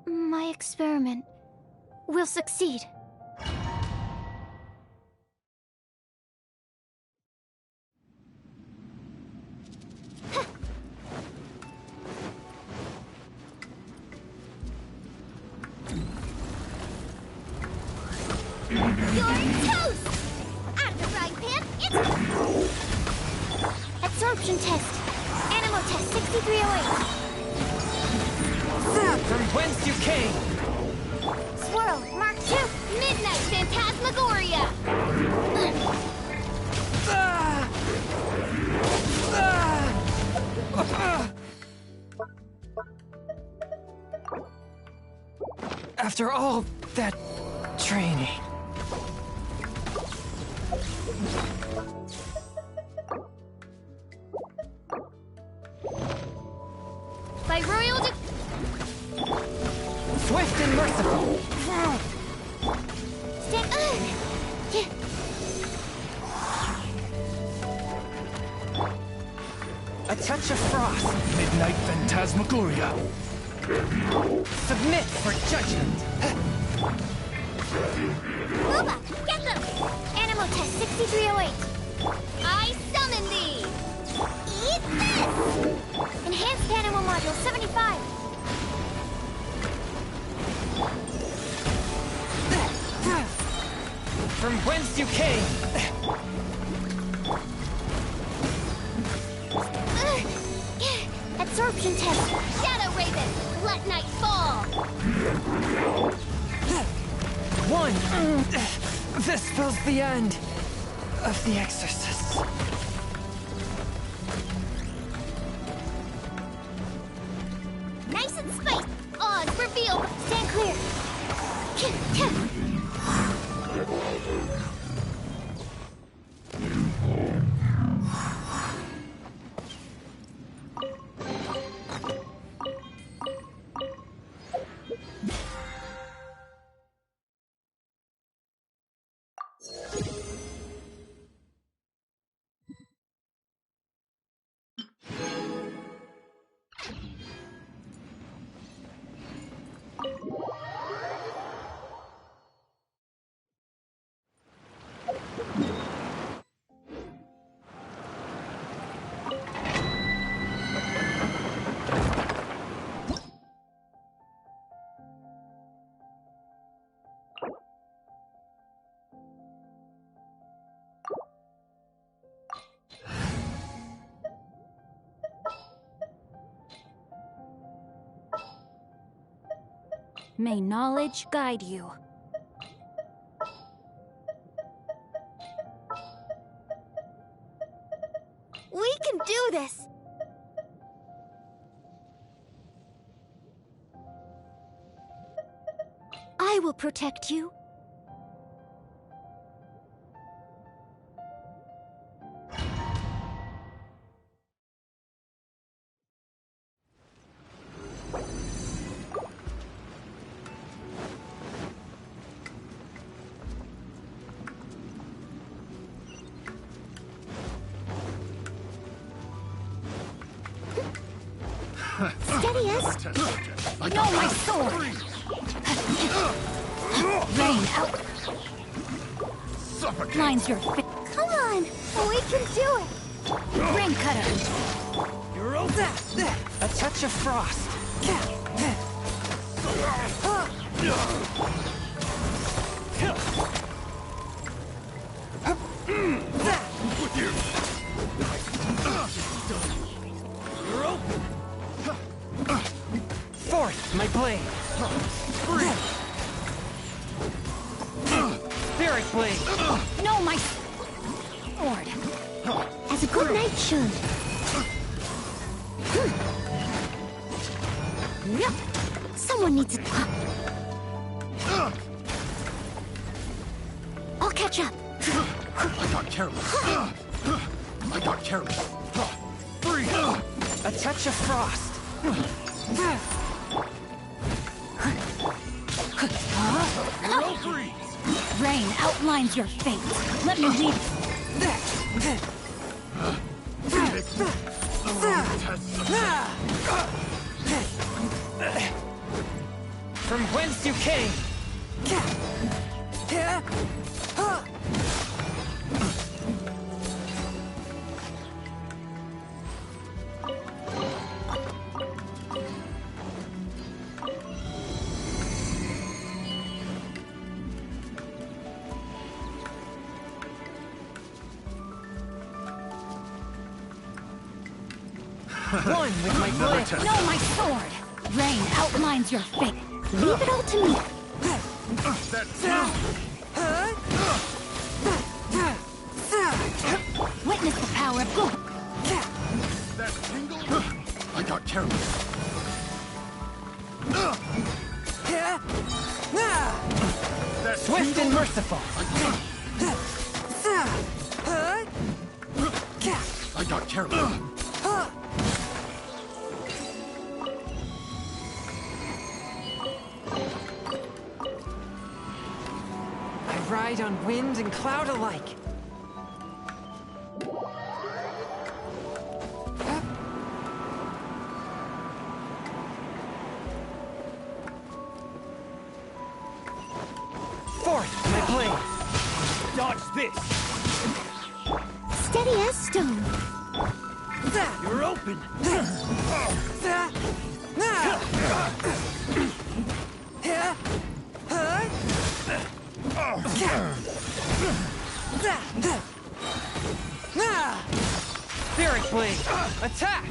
My experiment will succeed. You're toast! Out of the frying pan, it's... Absorption test. Animal test 6308. From whence you came! Swirl, Mark 2. Midnight Phantasmagoria! After all that training... By royal Swift and merciful! A touch of frost. Midnight Phantasmagoria. Submit for judgment. Booba, get them! Animal test 6308. I summon thee! Eat this! Enhanced animal module 75. From whence you came. Absorption test. Shadow Raven, let night fall! One. This spells the end of the exorcists. Nice and spicy! Odds reveal! Stand clear. May knowledge guide you. We can do this! I will protect you. Steadiest. No, my sword. Rain out. Suffocate! Mine's your fit. Come on! We can do it! Rain cutter. You're all that. A touch of frost. With you. You're open. Forth, my blade. Spirit blade. No, my sword. As a good knight should. Yep. Someone needs it. I'll catch up. I got careless. I got careless. Freeze. A touch of frost. You're freeze. Rain outlines your fate. Let me lead. From whence you came. One with my blade. No, my sword. Rain outlines your fate. Leave it all to me. Witness the power of good. That tingle. I got careless. That Swift and merciful. I got careless. I ride on wind and cloud alike. Forth, my blade. Dodge this. Steady as stone. You're open. Spirit blade. Attack.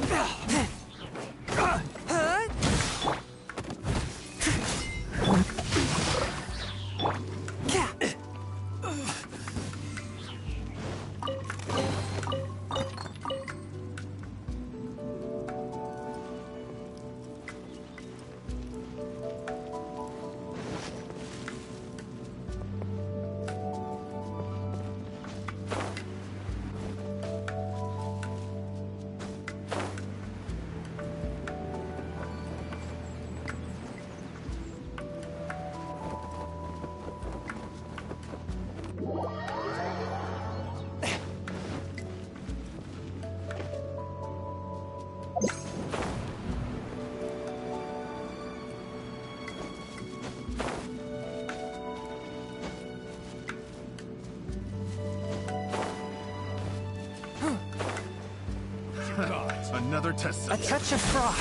Another test. A touch of frost.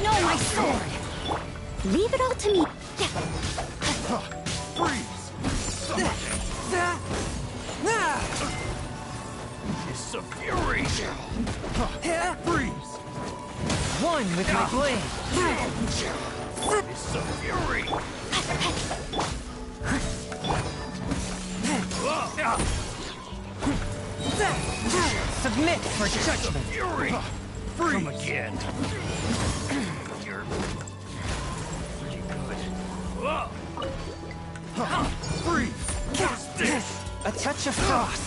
No, my sword. Leave it all to me. Freeze. It's a fury. Freeze. One with my blade. It's a fury. Submit for judgment. Fury. Freeze. Come again. You're pretty good. Freeze. What's this? A touch of frost.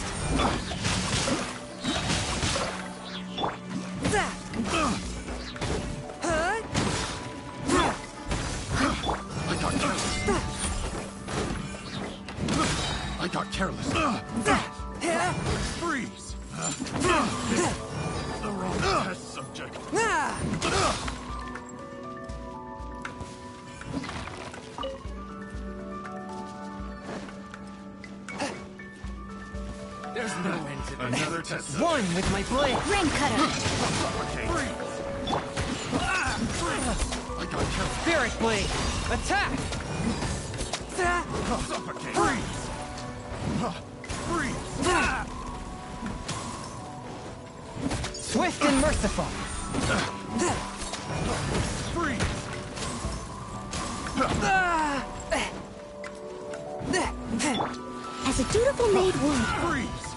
I got careless. Freeze. The wrong test subject. There's no end to this. Another test subject. One with my blade. Rain cutter. Freeze. I got careless. Spirit blade. Attack. Suffocate! Freeze! Freeze! Swift and merciful. Freeze! As a dutiful maid would. Freeze!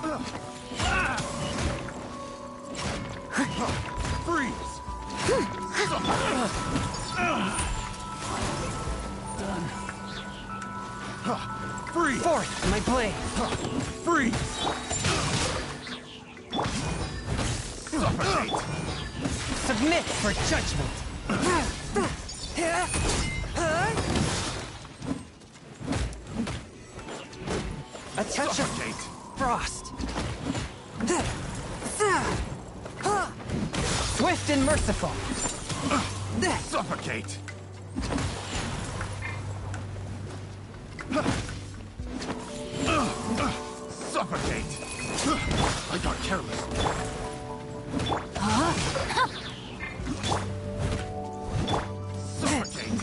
Freeze! Freeze! Forth, my blade. Freeze! Suffocate! Submit for judgment. A touch of Suffocate! frost. Swift and merciful. Suffocate! Suffocate! I got careless. Suffocate!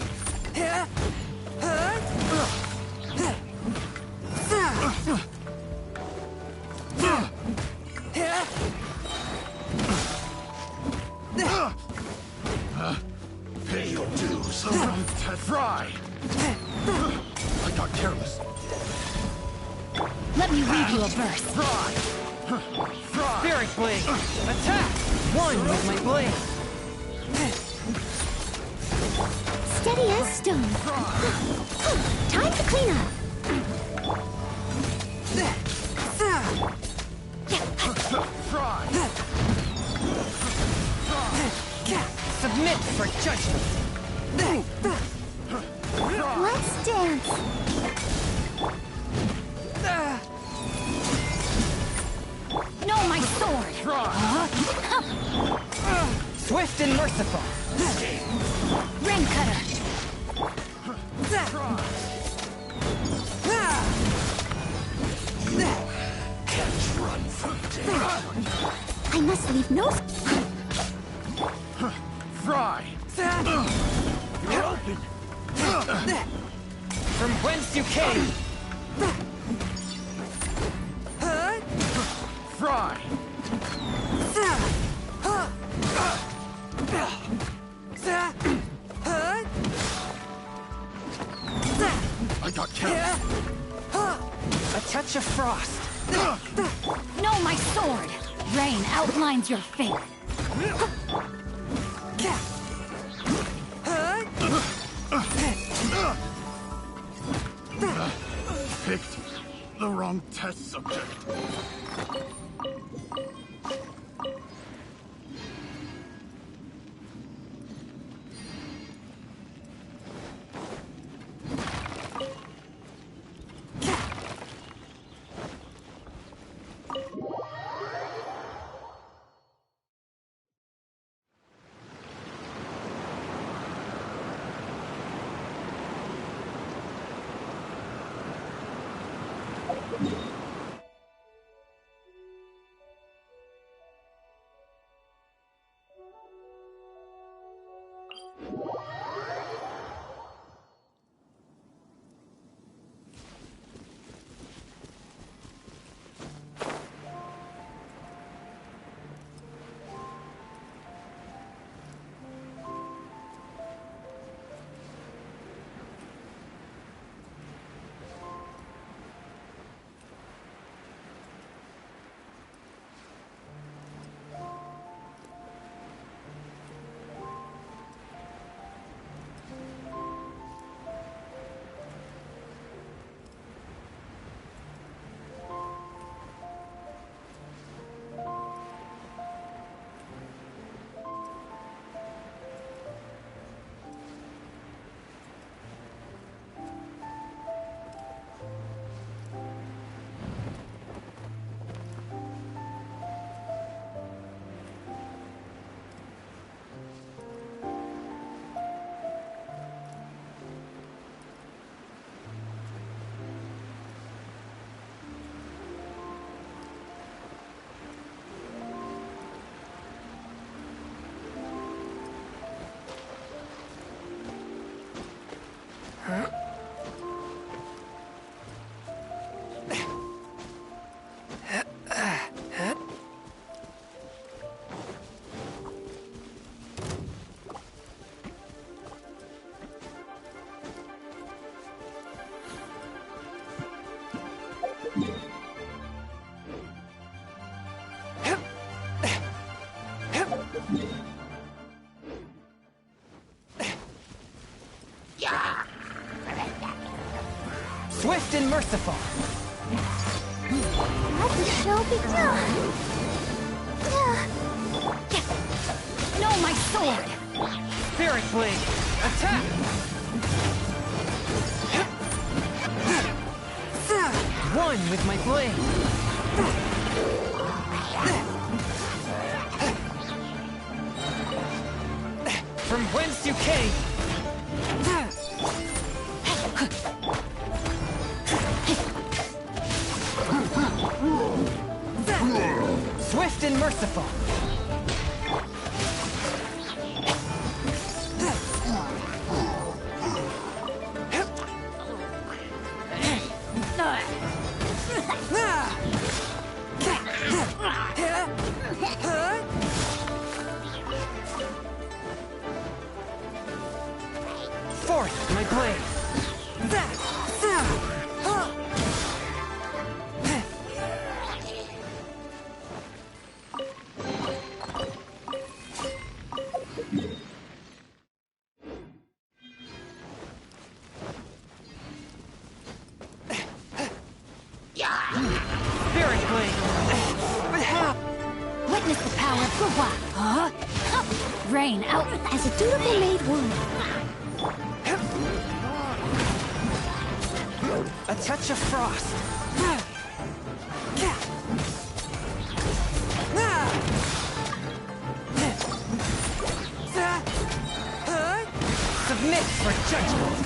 Pay your dues. Fry! I got careless. Let me read you a verse. Fry! Fry! Spirit blade. Attack. One with my blade. Steady as stone. Time to clean up. Fry! Submit for judgment. Let's dance. No, my sword. Fry! Swift and merciful. Rain cutter. Can't run from death. I must leave no... Fry! You're open! From whence you came. Fry! I got careless. A touch of frost. No, my sword. Rain outlines your fate. Picked the wrong test subject. Swift and merciful. Let the show begin. No, my sword! Spirit blade. Attack. One with my blade. From whence you came. Swift and merciful. Forth my blade. Spirit blade. But how? Witness the power of Gua! Huh? Rain out As a dutiful maid would. A touch of frost. Submit for judgment.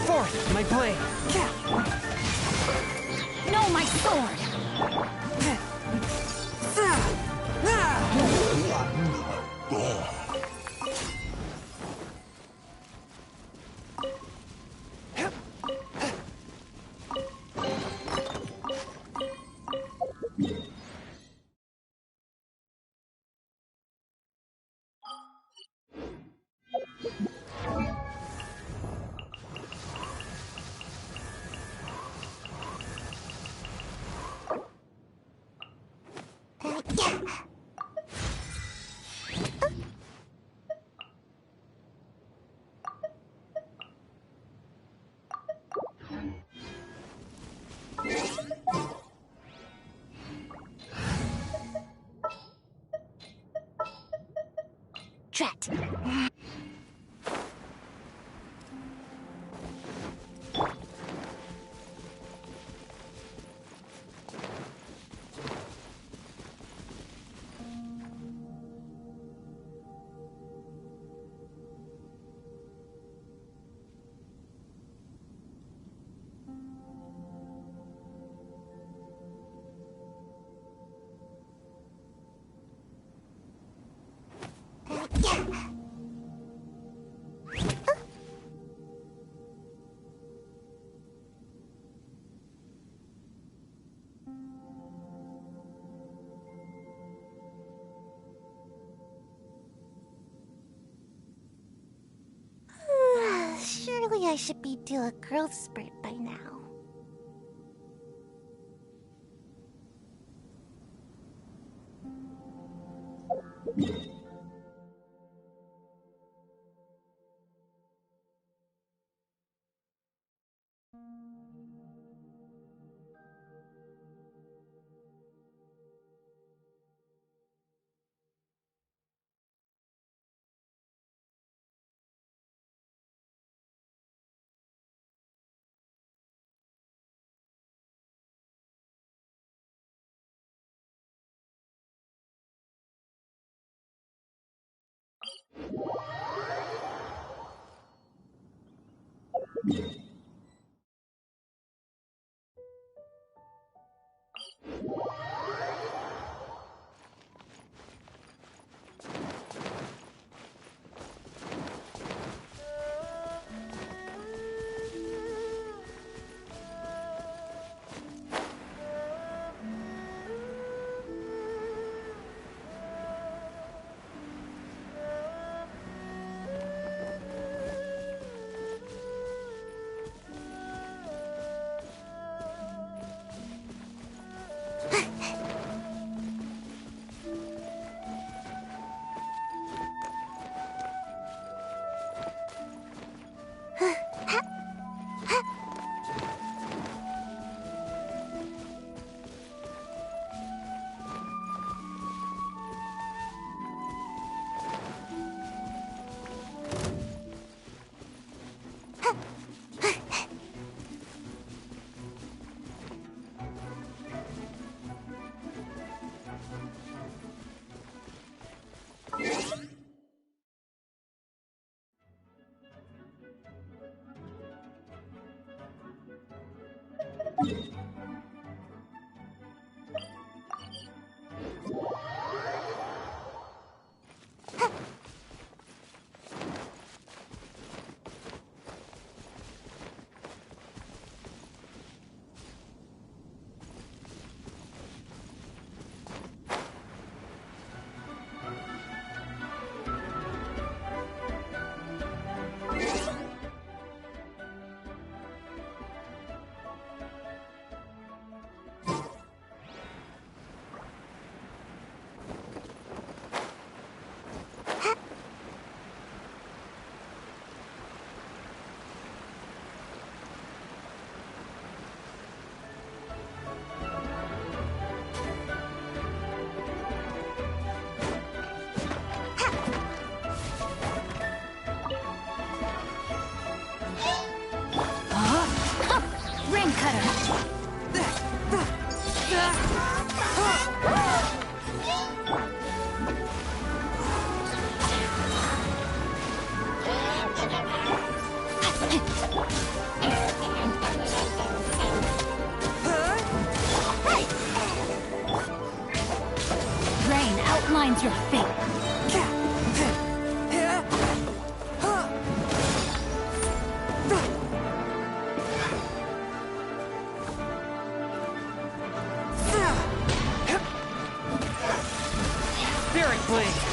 Forth my blade. No, my sword! Drat. Surely I should be due a growth spurt by now. Rain cutter. Rain outlines your fate. Spirit Blade!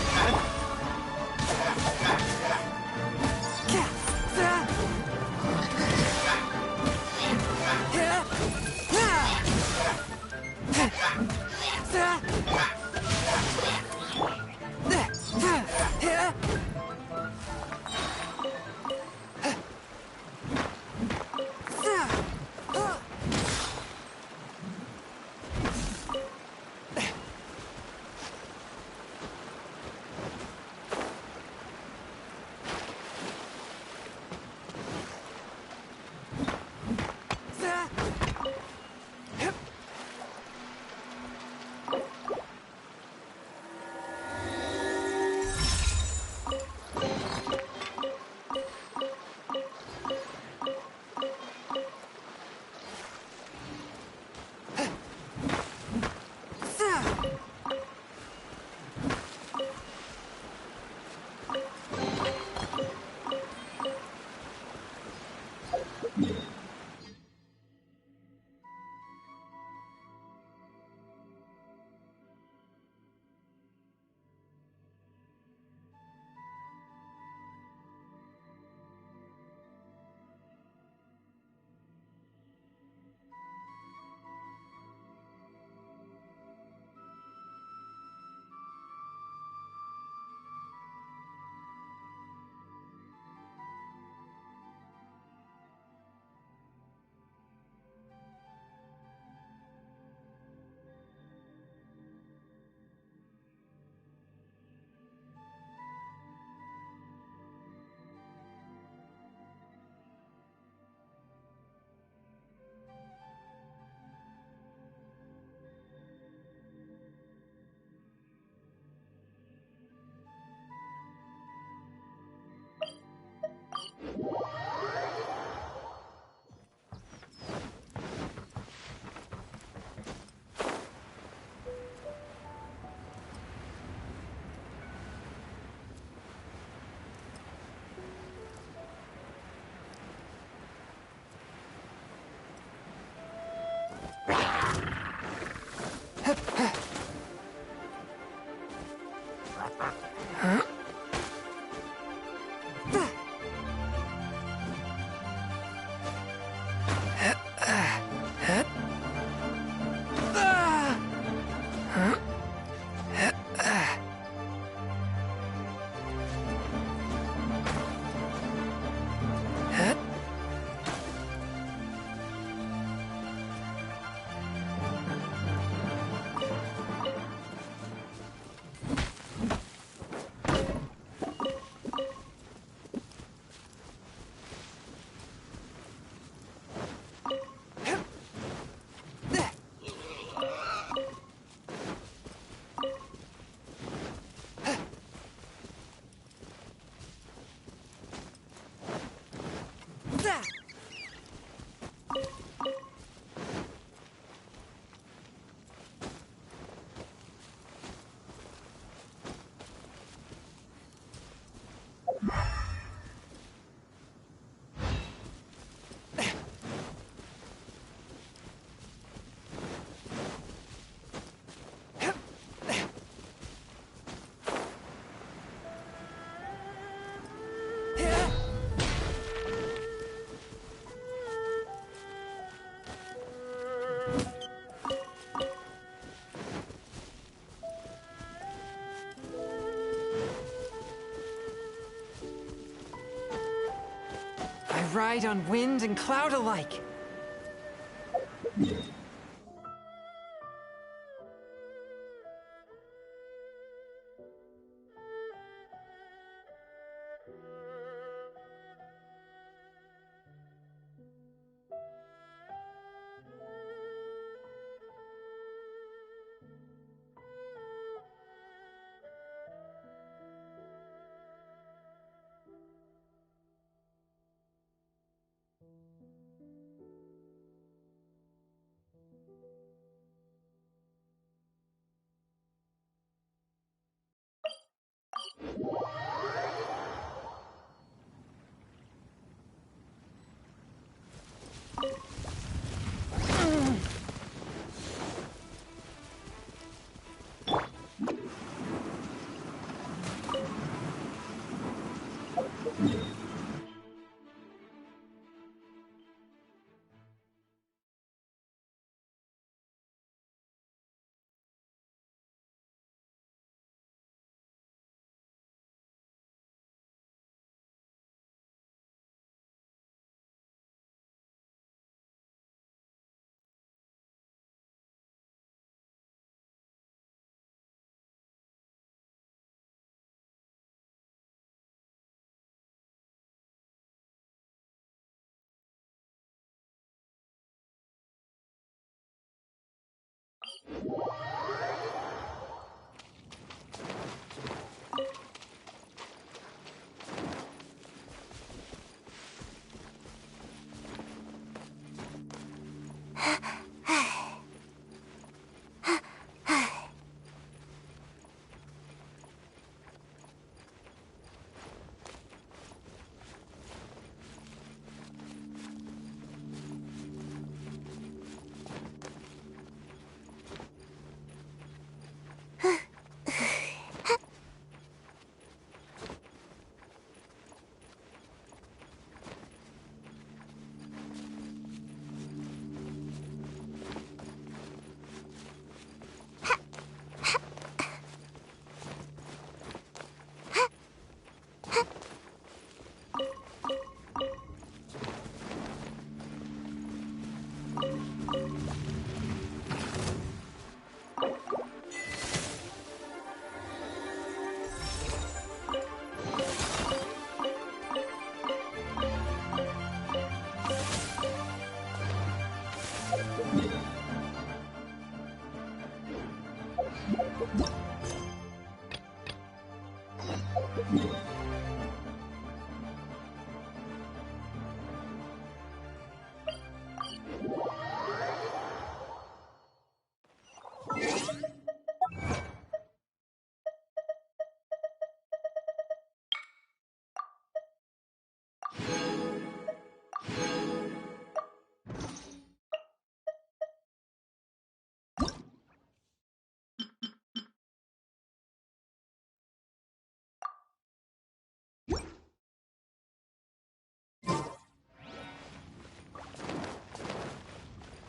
ride on wind and cloud alike.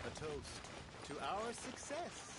A toast to our success.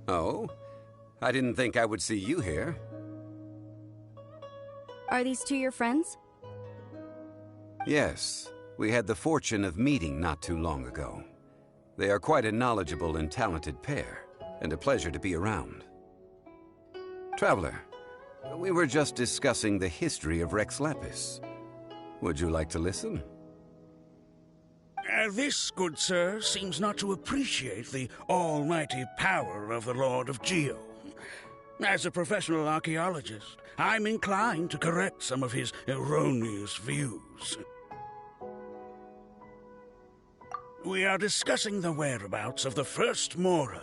Oh? I didn't think I would see you here. Are these two your friends? Yes. We had the fortune of meeting not too long ago. They are quite a knowledgeable and talented pair, and a pleasure to be around. Traveler, we were just discussing the history of Rex Lapis. Would you like to listen? This, good sir, seems not to appreciate the almighty power of the Lord of Geo. As a professional archaeologist, I'm inclined to correct some of his erroneous views. We are discussing the whereabouts of the first Mora.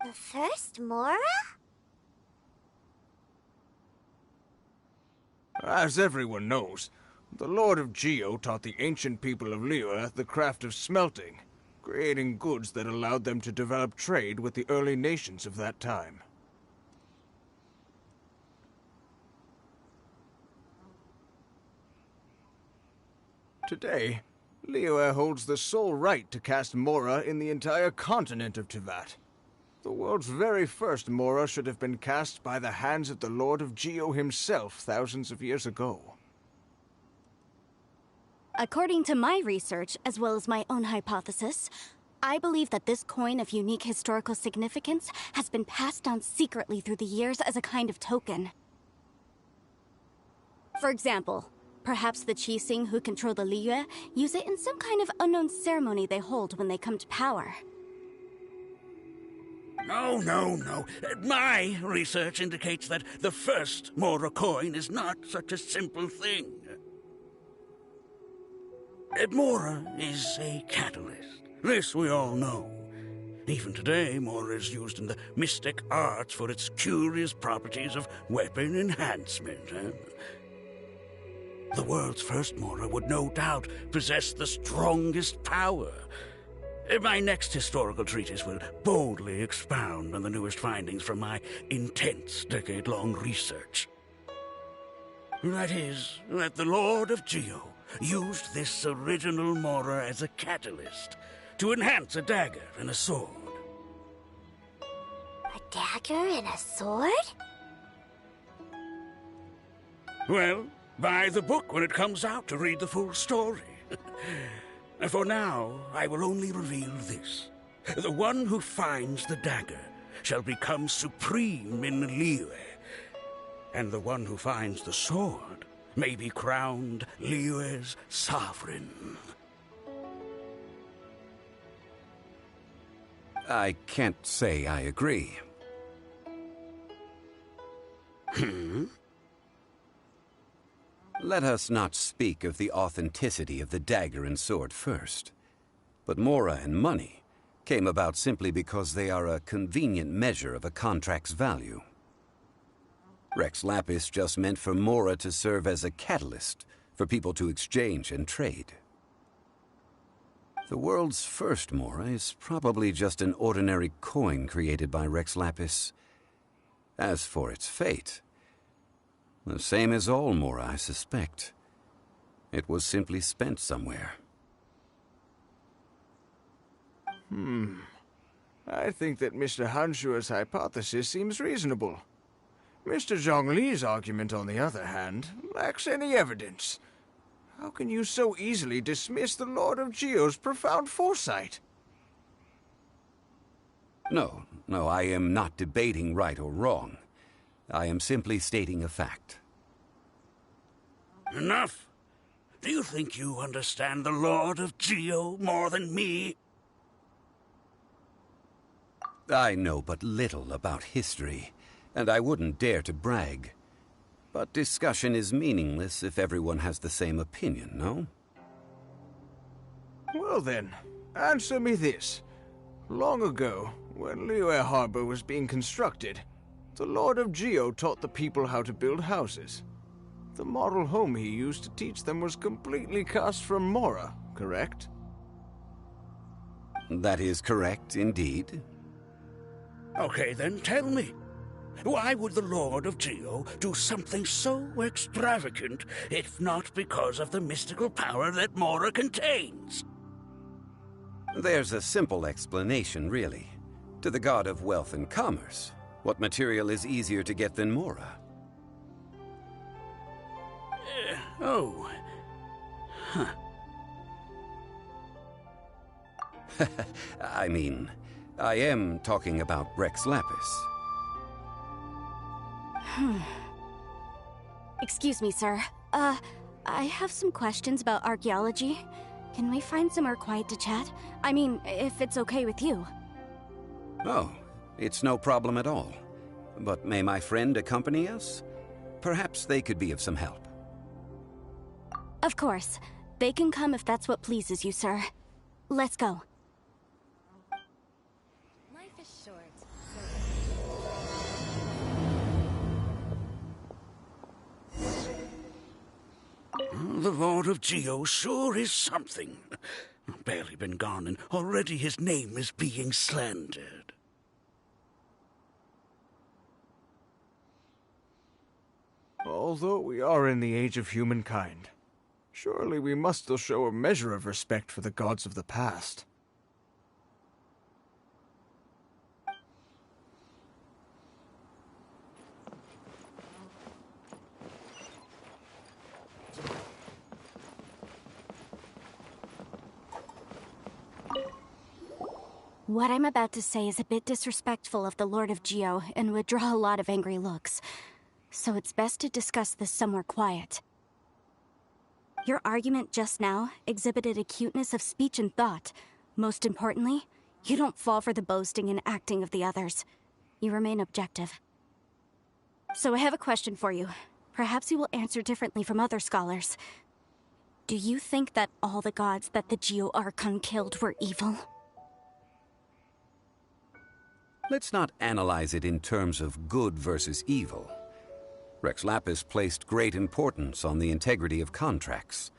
The first Mora? As everyone knows, the Lord of Geo taught the ancient people of Liyue the craft of smelting, creating goods that allowed them to develop trade with the early nations of that time. Today, Liyue holds the sole right to cast Mora in the entire continent of Teyvat. The world's very first Mora should have been cast by the hands of the Lord of Geo himself thousands of years ago. According to my research, as well as my own hypothesis, I believe that this coin of unique historical significance has been passed down secretly through the years as a kind of token. For example, perhaps the Qixing who control the Liyue use it in some kind of unknown ceremony they hold when they come to power. No. My research indicates that the first Mora coin is not such a simple thing. Mora is a catalyst. This we all know. Even today, Mora is used in the mystic arts for its curious properties of weapon enhancement. The world's first Mora would no doubt possess the strongest power. My next historical treatise will boldly expound on the newest findings from my intense decade-long research. That is, that the Lord of Geo used this original Mora as a catalyst to enhance a dagger and a sword. A dagger and a sword? Well, buy the book when it comes out to read the full story. For now, I will only reveal this. The one who finds the dagger shall become supreme in Liyue, and the one who finds the sword may be crowned Liyue's sovereign. I can't say I agree. Let us not speak of the authenticity of the dagger and sword first. But Mora and money came about simply because they are a convenient measure of a contract's value. Rex Lapis just meant for Mora to serve as a catalyst for people to exchange and trade. The world's first Mora is probably just an ordinary coin created by Rex Lapis. As for its fate, the same as all Mora, I suspect. It was simply spent somewhere. I think that Mr. Hanshua's hypothesis seems reasonable. Mr. Zhongli's argument, on the other hand, lacks any evidence. How can you so easily dismiss the Lord of Geo's profound foresight? No, I am not debating right or wrong. I am simply stating a fact. Enough! Do you think you understand the Lord of Geo more than me? I know but little about history, and I wouldn't dare to brag. But discussion is meaningless if everyone has the same opinion, no? Well then, answer me this. Long ago, when Liyue Harbor was being constructed, the Lord of Geo taught the people how to build houses. The model home he used to teach them was completely cast from Mora, correct? That is correct, indeed. Okay, then tell me. Why would the Lord of Geo do something so extravagant, if not because of the mystical power that Mora contains? There's a simple explanation, really. To the god of wealth and commerce, what material is easier to get than Mora? Oh. Huh. I mean, I am talking about Rex Lapis. Excuse me, sir. I have some questions about archaeology. Can we find somewhere quiet to chat? I mean, if it's okay with you. Oh, it's no problem at all. But may my friend accompany us? Perhaps they could be of some help. Of course. They can come if that's what pleases you, sir. Let's go. Life is short. The Lord of Geo sure is something. Barely been gone, and already his name is being slandered. Although we are in the age of humankind, surely we must still show a measure of respect for the gods of the past. What I'm about to say is a bit disrespectful of the Lord of Geo and would draw a lot of angry looks. So it's best to discuss this somewhere quiet. Your argument just now exhibited acuteness of speech and thought. Most importantly, you don't fall for the boasting and acting of the others. You remain objective. So I have a question for you. Perhaps you will answer differently from other scholars. Do you think that all the gods that the Geo Archon killed were evil? Let's not analyze it in terms of good versus evil. Rex Lapis placed great importance on the integrity of contracts.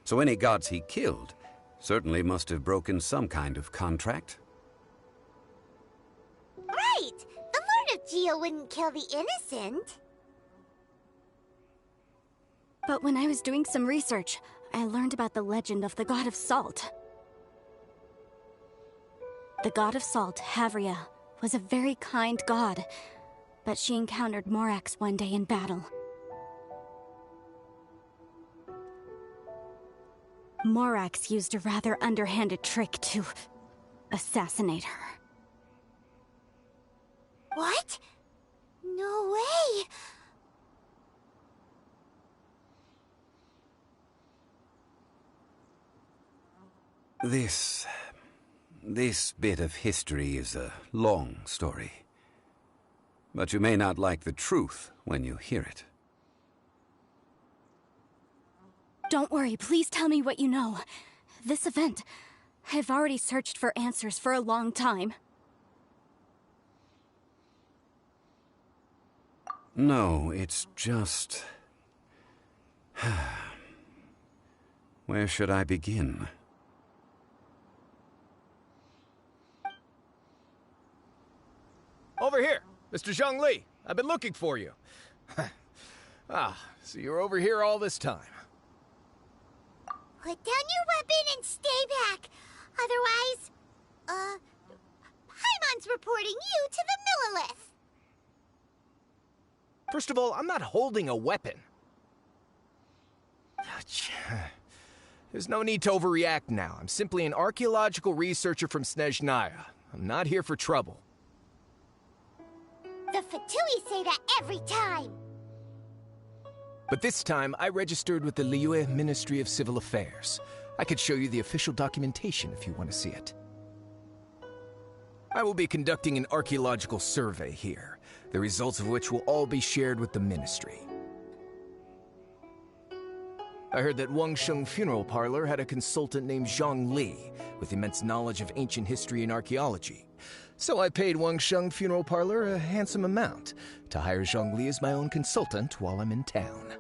So any gods he killed certainly must have broken some kind of contract. Right! The Lord of Geo wouldn't kill the innocent. But when I was doing some research, I learned about the legend of the god of salt. The god of salt, Havria, was a very kind god, but she encountered Morax one day in battle. Morax used a rather underhanded trick to assassinate her. What? No way! This bit of history is a long story. But you may not like the truth when you hear it. Don't worry, please tell me what you know. This event, I've already searched for answers for a long time. No, it's just... Where should I begin? Over here, Mr. Zhongli. I've been looking for you. So you're over here all this time. Put down your weapon and stay back. Otherwise, Paimon's reporting you to the Millilith. First of all, I'm not holding a weapon. There's no need to overreact now. I'm simply an archaeological researcher from Snezhnaya. I'm not here for trouble. The Fatui say that every time. But this time, I registered with the Liyue Ministry of Civil Affairs. I could show you the official documentation if you want to see it. I will be conducting an archaeological survey here. the results of which will all be shared with the Ministry. I heard that Wangsheng Funeral Parlor had a consultant named Zhang Li, with immense knowledge of ancient history and archaeology. So I paid Wangsheng Funeral Parlor a handsome amount to hire Zhang Li as my own consultant while I'm in town.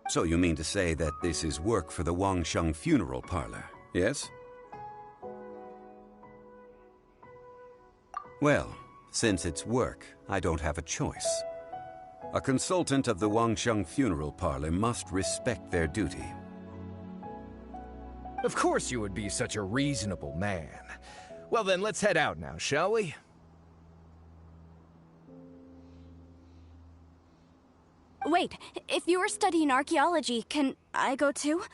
So you mean to say that this is work for the Wangsheng Funeral Parlor, yes? Well, since it's work, I don't have a choice. A consultant of the Wangsheng Funeral Parlor must respect their duty. Of course you would be such a reasonable man. Well then, let's head out now, shall we? Wait, if you are studying archaeology, can I go too?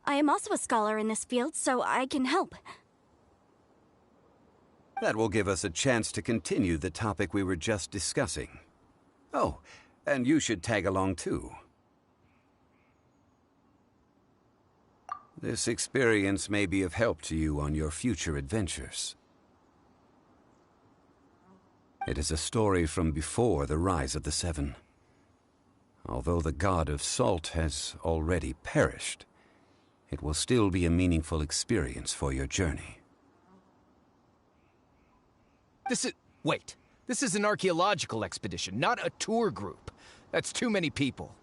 I am also a scholar in this field, so I can help. That will give us a chance to continue the topic we were just discussing. Oh, and you should tag along too. This experience may be of help to you on your future adventures. It is a story from before the rise of the Seven. Although the god of salt has already perished, it will still be a meaningful experience for your journey. Wait. This is an archaeological expedition, not a tour group. That's too many people.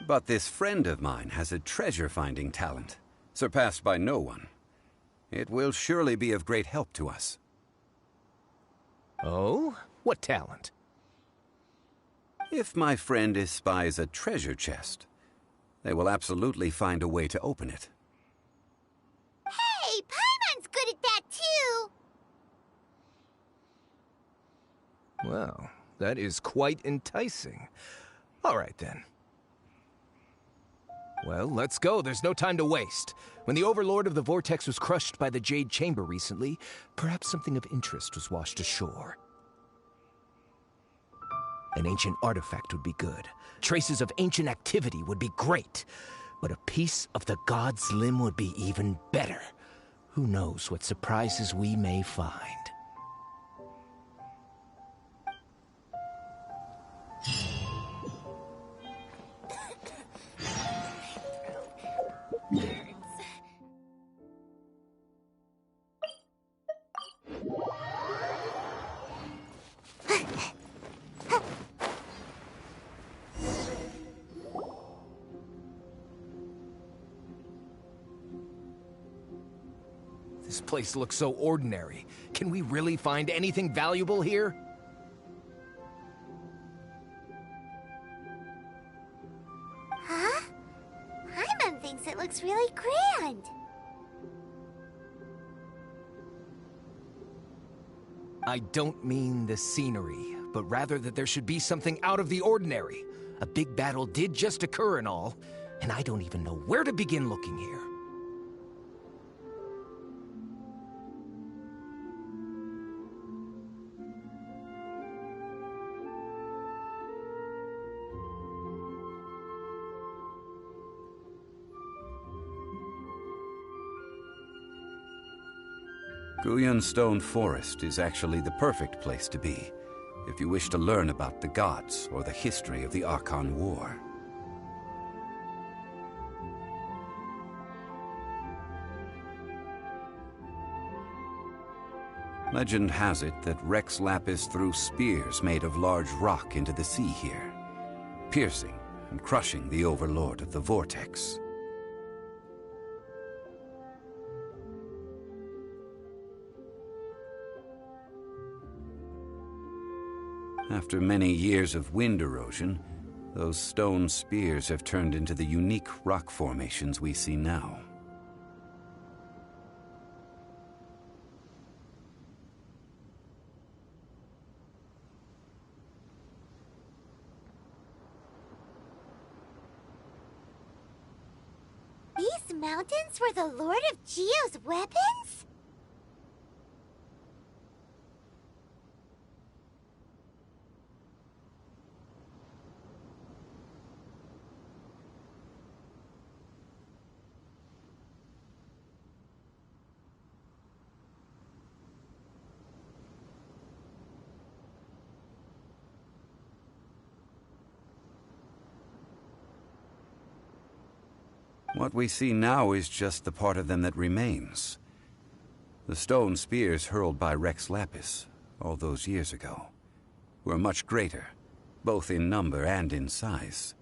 But this friend of mine has a treasure-finding talent, surpassed by no one. It will surely be of great help to us. Oh? What talent? If my friend espies a treasure chest, they will absolutely find a way to open it. Hey, Paimon's good at that too! Well, that is quite enticing. All right, then. Well, let's go. There's no time to waste. When the Overlord of the Vortex was crushed by the Jade Chamber recently, perhaps something of interest was washed ashore. An ancient artifact would be good. Traces of ancient activity would be great. But a piece of the god's limb would be even better. Who knows what surprises we may find. This place looks so ordinary. Can we really find anything valuable here? Huh? Paimon thinks it looks really grand. I don't mean the scenery, but rather that there should be something out of the ordinary. A big battle did just occur and all, and I don't even know where to begin looking here. Guyan Stone Forest is actually the perfect place to be, if you wish to learn about the gods or the history of the Archon War. Legend has it that Rex Lapis threw spears made of large rock into the sea here, piercing and crushing the Overlord of the Vortex. After many years of wind erosion, those stone spears have turned into the unique rock formations we see now. These mountains were the Lord of Geo's weapons? What we see now is just the part of them that remains. The stone spears hurled by Rex Lapis all those years ago were much greater, both in number and in size.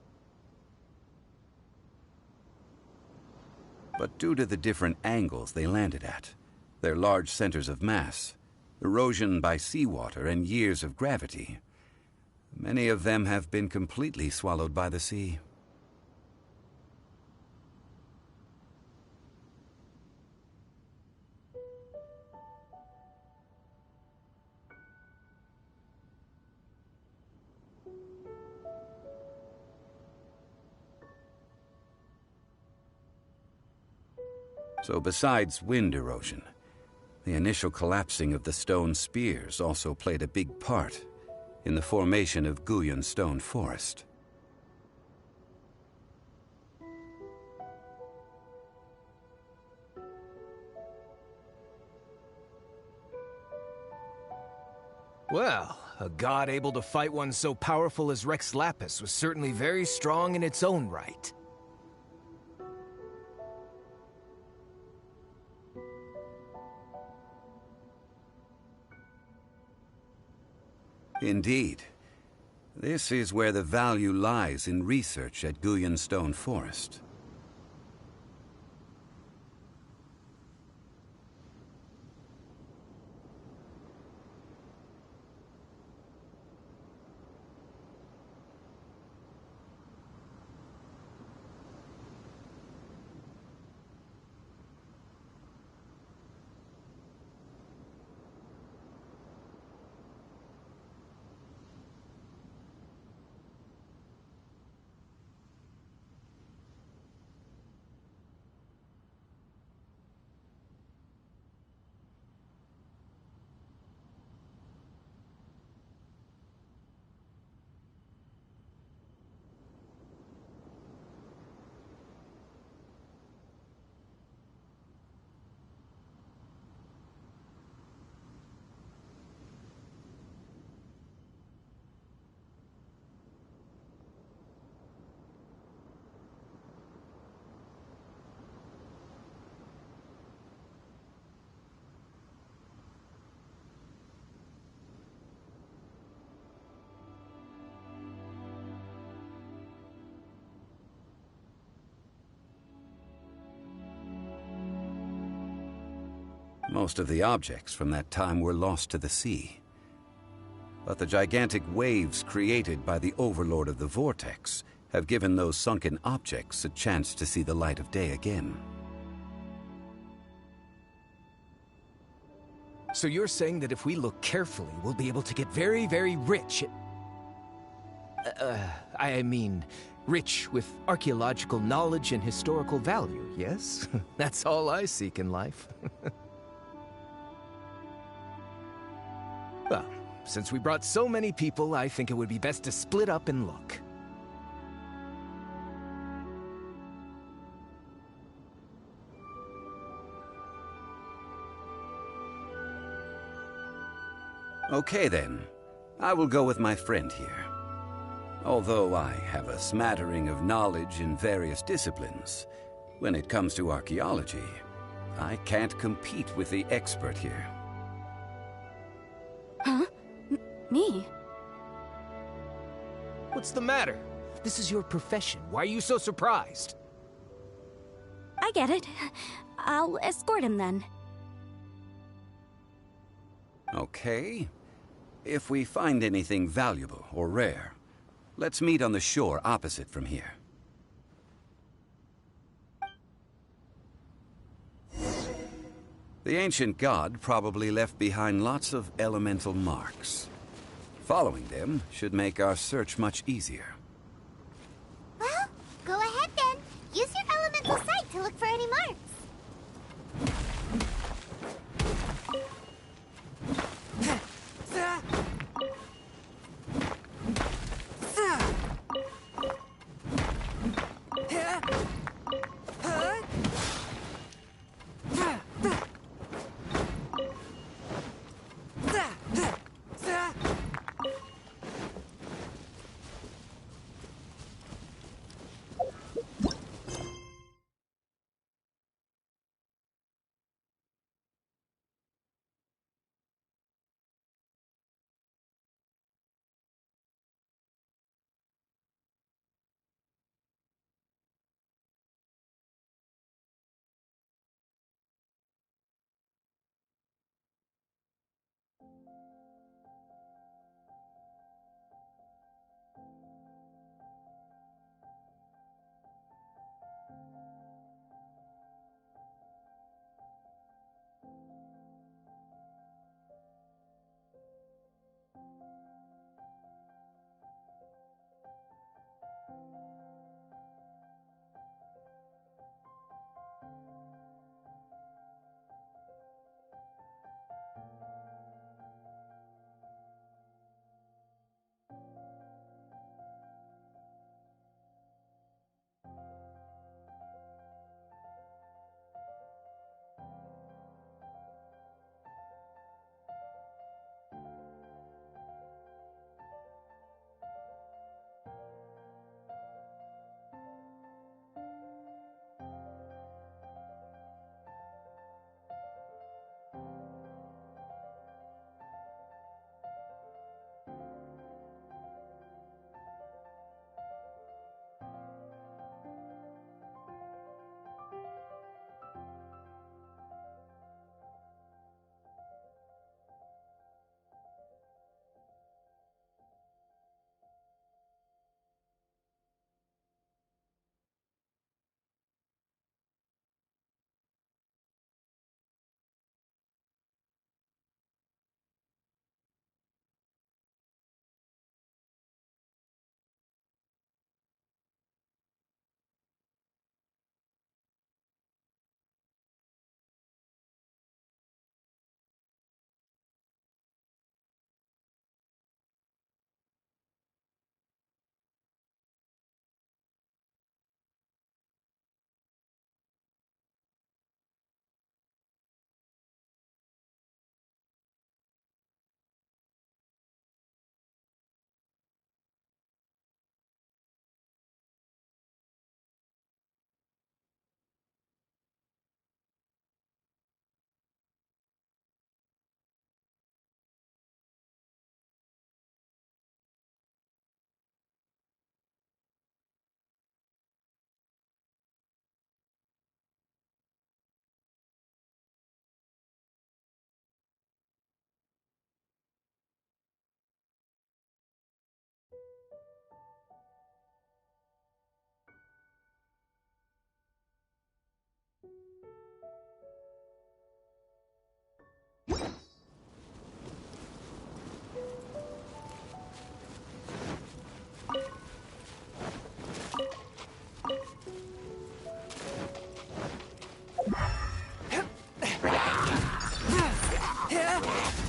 But due to the different angles they landed at, their large centers of mass, erosion by seawater, and years of gravity, many of them have been completely swallowed by the sea. So besides wind erosion, the initial collapsing of the stone spears also played a big part in the formation of Guyan stone forest. Well, a god able to fight one so powerful as Rex Lapis was certainly very strong in its own right. Indeed. This is where the value lies in research at Guyan Stone Forest. Most of the objects from that time were lost to the sea. But the gigantic waves created by the Overlord of the Vortex have given those sunken objects a chance to see the light of day again. So you're saying that if we look carefully, we'll be able to get very, very rich I mean, rich with archaeological knowledge and historical value, yes? That's all I seek in life. Well, since we brought so many people, I think it would be best to split up and look. Okay then, I will go with my friend here. Although I have a smattering of knowledge in various disciplines, when it comes to archaeology, I can't compete with the expert here. Huh? Me? What's the matter? This is your profession. Why are you so surprised? I get it. I'll escort him then. Okay. If we find anything valuable or rare, let's meet on the shore opposite from here. The ancient god probably left behind lots of elemental marks. Following them should make our search much easier. Well, go ahead then. Use your elemental sight to look for any marks.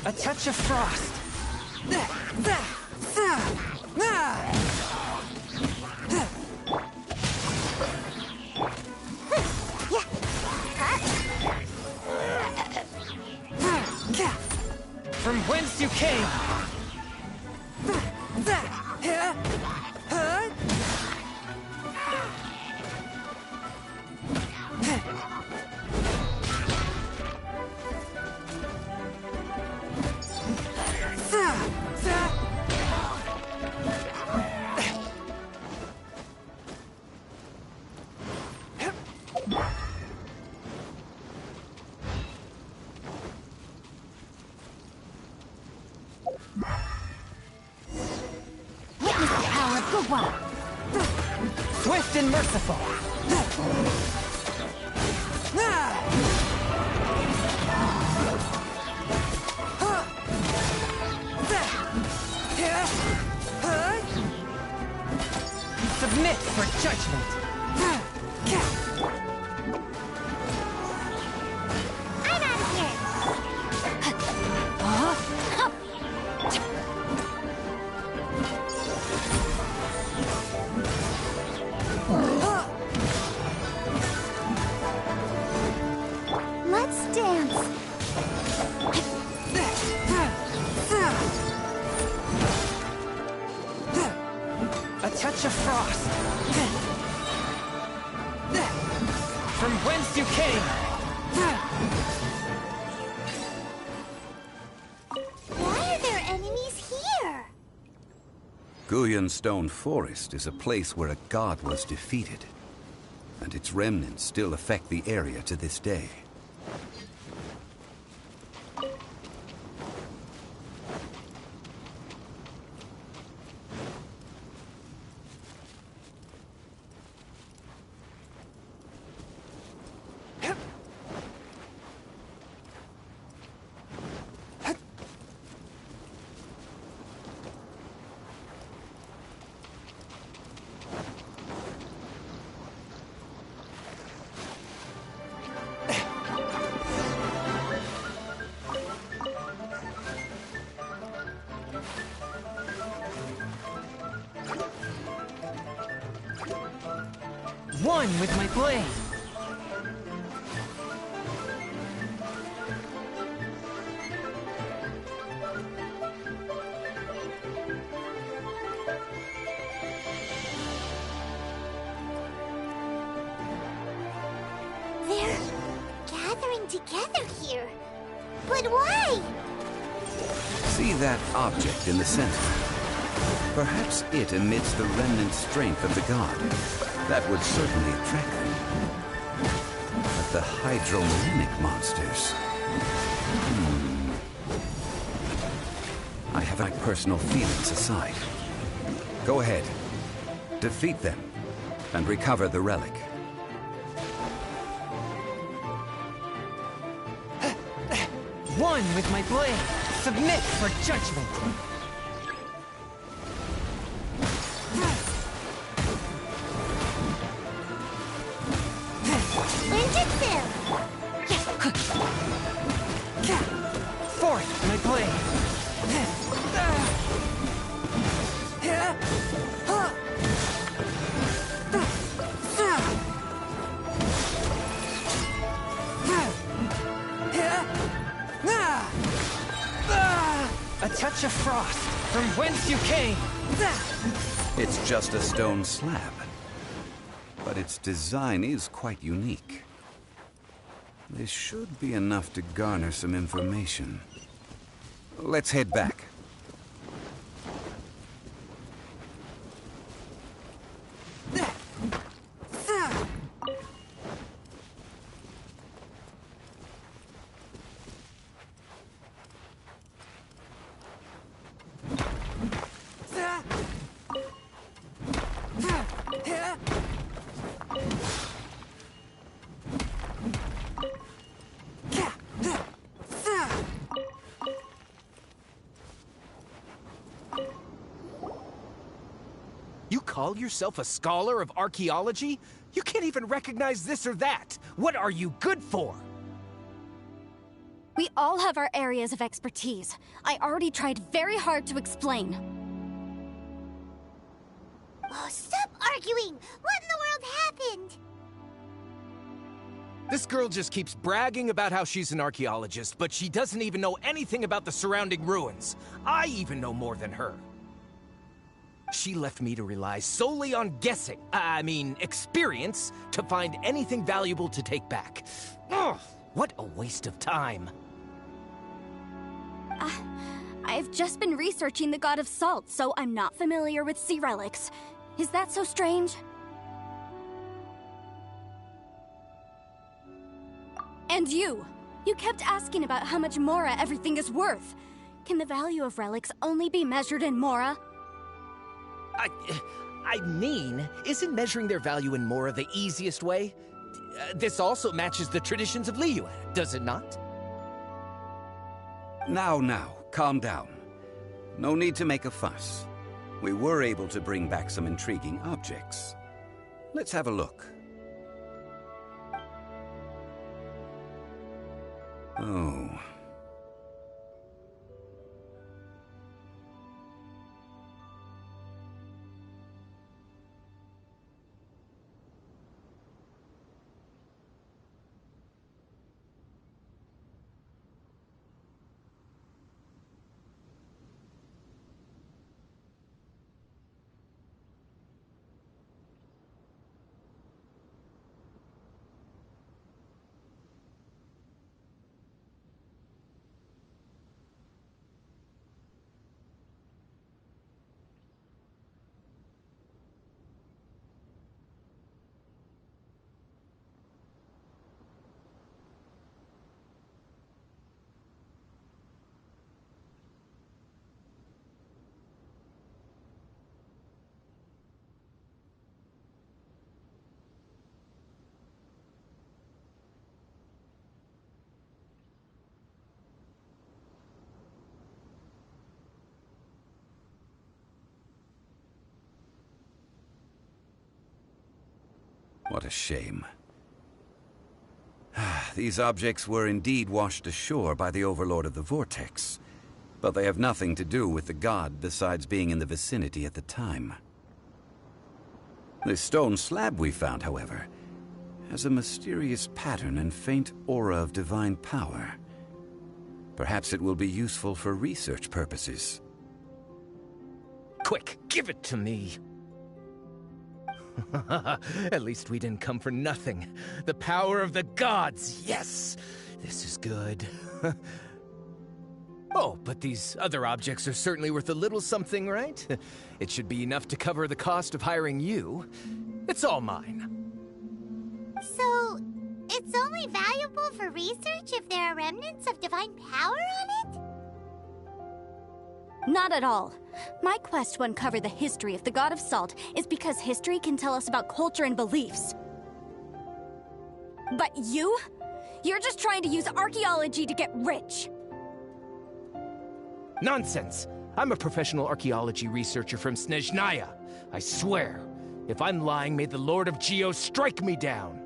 A touch of frost. From whence you came. Witness the power of Gugwa. Swift and merciful. Submit for judgment. I'm out of here. Let's dance. A touch of frost. From whence you came. Why are there enemies here? Guyan Stone Forest is a place where a god was defeated, and its remnants still affect the area to this day. One with my blade. They're gathering together here. But why? See that object in the center? Perhaps it emits the remnant strength of the god. That would certainly attract them. But the hydromimic monsters... I have my personal feelings aside. Go ahead. Defeat them, and recover the relic. One with my blade. Submit for judgment. Forth my blade. A touch of frost, from whence you came. It's just a stone slab, but its design is quite unique. This should be enough to garner some information. Let's head back. You call yourself a scholar of archaeology? You can't even recognize this or that. What are you good for? We all have our areas of expertise. I already tried very hard to explain. Oh, stop arguing! What in the world happened? This girl just keeps bragging about how she's an archaeologist, but she doesn't even know anything about the surrounding ruins. I even know more than her. She left me to rely solely on guessing, experience, to find anything valuable to take back. Ugh, what a waste of time. I've just been researching the God of Salt, so I'm not familiar with sea relics. Is that so strange? And you kept asking about how much Mora everything is worth. Can the value of relics only be measured in Mora? Isn't measuring their value in Mora the easiest way? This also matches the traditions of Liyue, does it not? Now, calm down. No need to make a fuss. We were able to bring back some intriguing objects. Let's have a look. Oh. What a shame. These objects were indeed washed ashore by the Overlord of the Vortex, but they have nothing to do with the god besides being in the vicinity at the time. This stone slab we found, however, has a mysterious pattern and faint aura of divine power. Perhaps it will be useful for research purposes. Quick, give it to me! At least we didn't come for nothing. The power of the gods, yes! This is good. Oh, but these other objects are certainly worth a little something, right? It should be enough to cover the cost of hiring you. It's all mine. So, it's only valuable for research if there are remnants of divine power on it? Not at all. My quest to uncover the history of the God of Salt is because history can tell us about culture and beliefs. But you're just trying to use archaeology to get rich. Nonsense! I'm a professional archaeology researcher from Snezhnaya. I swear, if I'm lying, may the Lord of Geo strike me down.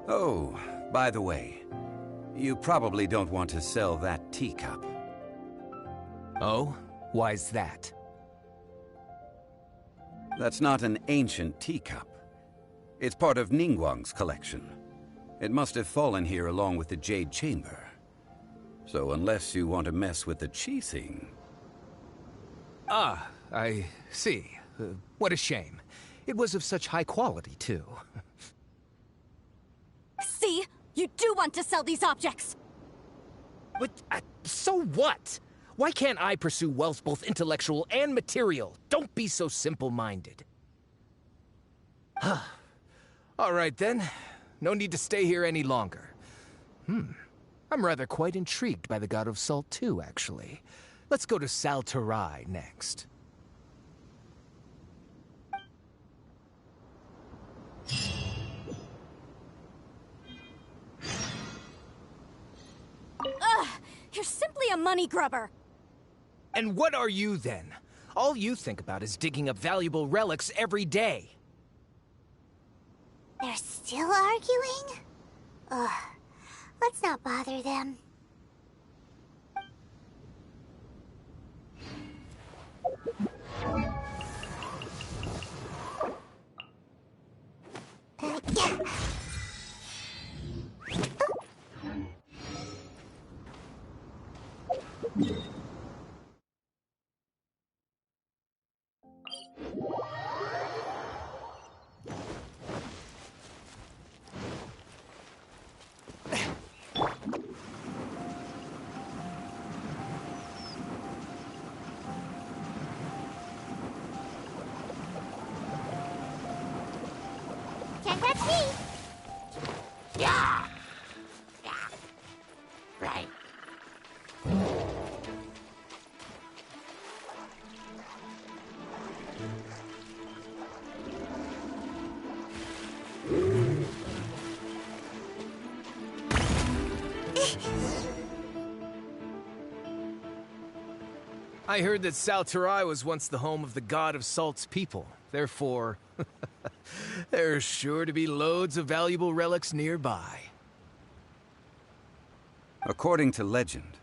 Oh, by the way, you probably don't want to sell that teacup. Oh? Why's that? That's not an ancient teacup. It's part of Ningguang's collection. It must have fallen here along with the Jade Chamber. So unless you want to mess with the Qixing... Ah, I see. What a shame. It was of such high quality, too. See? You do want to sell these objects! But, so what? Why can't I pursue wealth both intellectual and material? Don't be so simple-minded. All right, then. No need to stay here any longer. I'm rather quite intrigued by the God of Salt, too, actually. Let's go to Saltarai next. Ugh! You're simply a money grubber! And what are you, then? All you think about is digging up valuable relics every day. They're still arguing? Ugh. Let's not bother them. Yeah. Can't catch me. Yeah. Yeah. Right. I heard that Salterai was once the home of the god of Salt's people. Therefore, there's sure to be loads of valuable relics nearby. According to legend,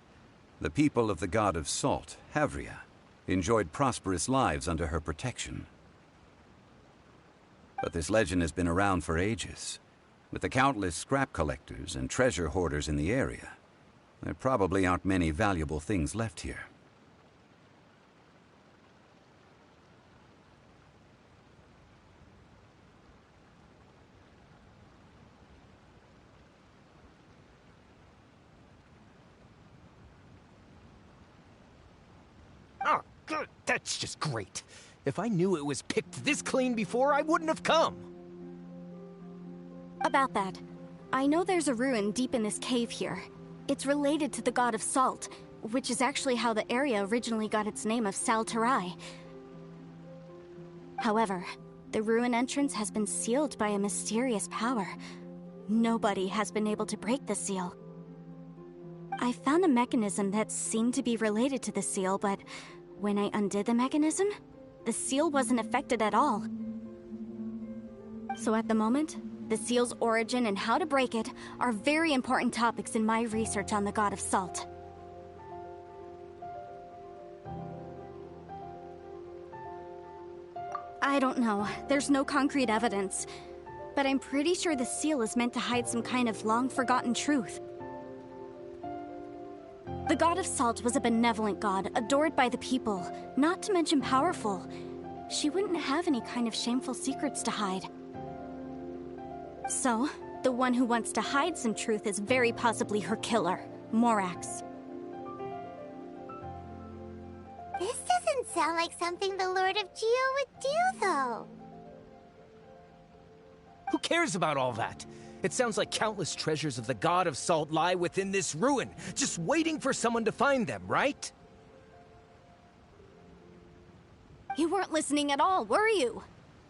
the people of the god of Salt, Havria, enjoyed prosperous lives under her protection. But this legend has been around for ages. With the countless scrap collectors and treasure hoarders in the area, there probably aren't many valuable things left here. Oh, good. That's just great. If I knew it was picked this clean before, I wouldn't have come. About that, I know there's a ruin deep in this cave here. It's related to the god of Salt, which is actually how the area originally got its name of Salterai. However, the ruin entrance has been sealed by a mysterious power. Nobody has been able to break the seal. I found a mechanism that seemed to be related to the seal, but when I undid the mechanism, the seal wasn't affected at all. So at the moment, the seal's origin and how to break it are very important topics in my research on the god of Salt. I don't know. There's no concrete evidence. But I'm pretty sure the seal is meant to hide some kind of long-forgotten truth. The god of Salt was a benevolent god, adored by the people, not to mention powerful. She wouldn't have any kind of shameful secrets to hide. So, the one who wants to hide some truth is very possibly her killer, Morax. This doesn't sound like something the Lord of Geo would do, though. Who cares about all that? It sounds like countless treasures of the god of Salt lie within this ruin, just waiting for someone to find them, right? You weren't listening at all, were you?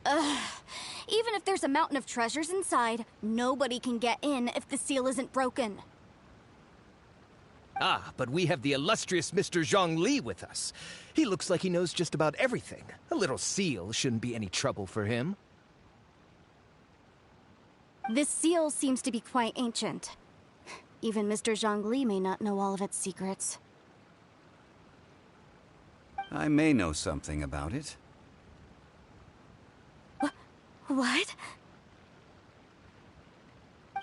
Ugh. Even if there's a mountain of treasures inside, nobody can get in if the seal isn't broken. Ah, but we have the illustrious Mr. Zhongli with us. He looks like he knows just about everything. A little seal shouldn't be any trouble for him. This seal seems to be quite ancient. Even Mr. Zhongli may not know all of its secrets. I may know something about it. What?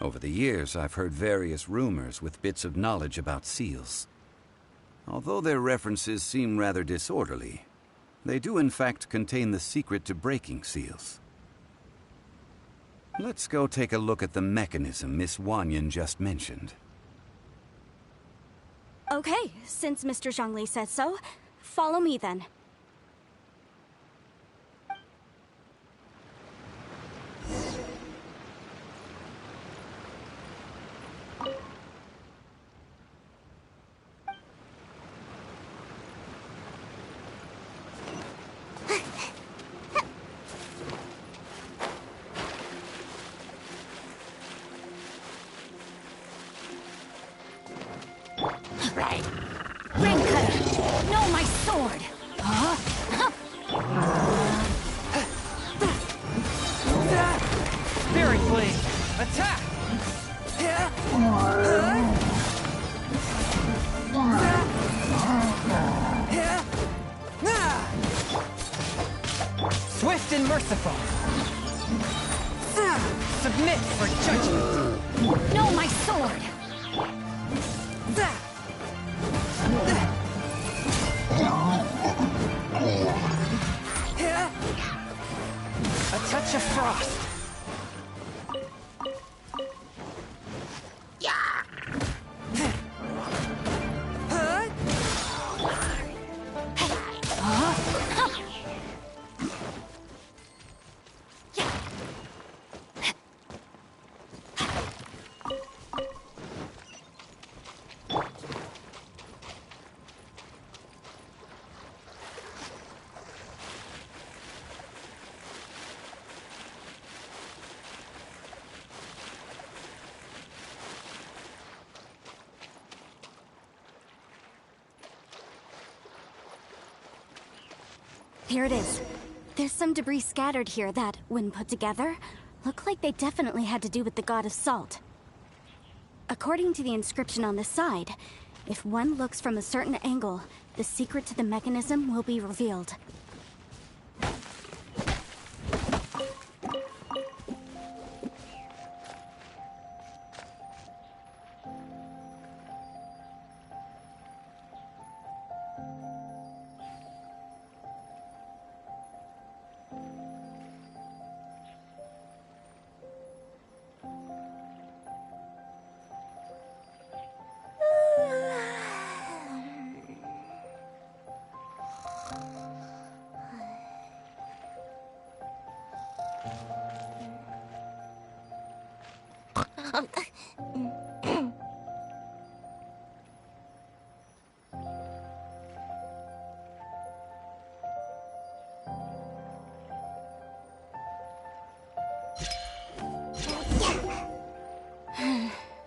Over the years, I've heard various rumors with bits of knowledge about seals. Although their references seem rather disorderly, they do in fact contain the secret to breaking seals. Let's go take a look at the mechanism Miss Wanyan just mentioned. Okay, since Mr. Zhongli says so, follow me then. Right. Ring cutter! No, my sword! Huh? and merciful. Submit for judgment. No, my sword! A touch of frost. Here it is. There's some debris scattered here that, when put together, look like they definitely had to do with the god of salt. According to the inscription on the side, if one looks from a certain angle, the secret to the mechanism will be revealed.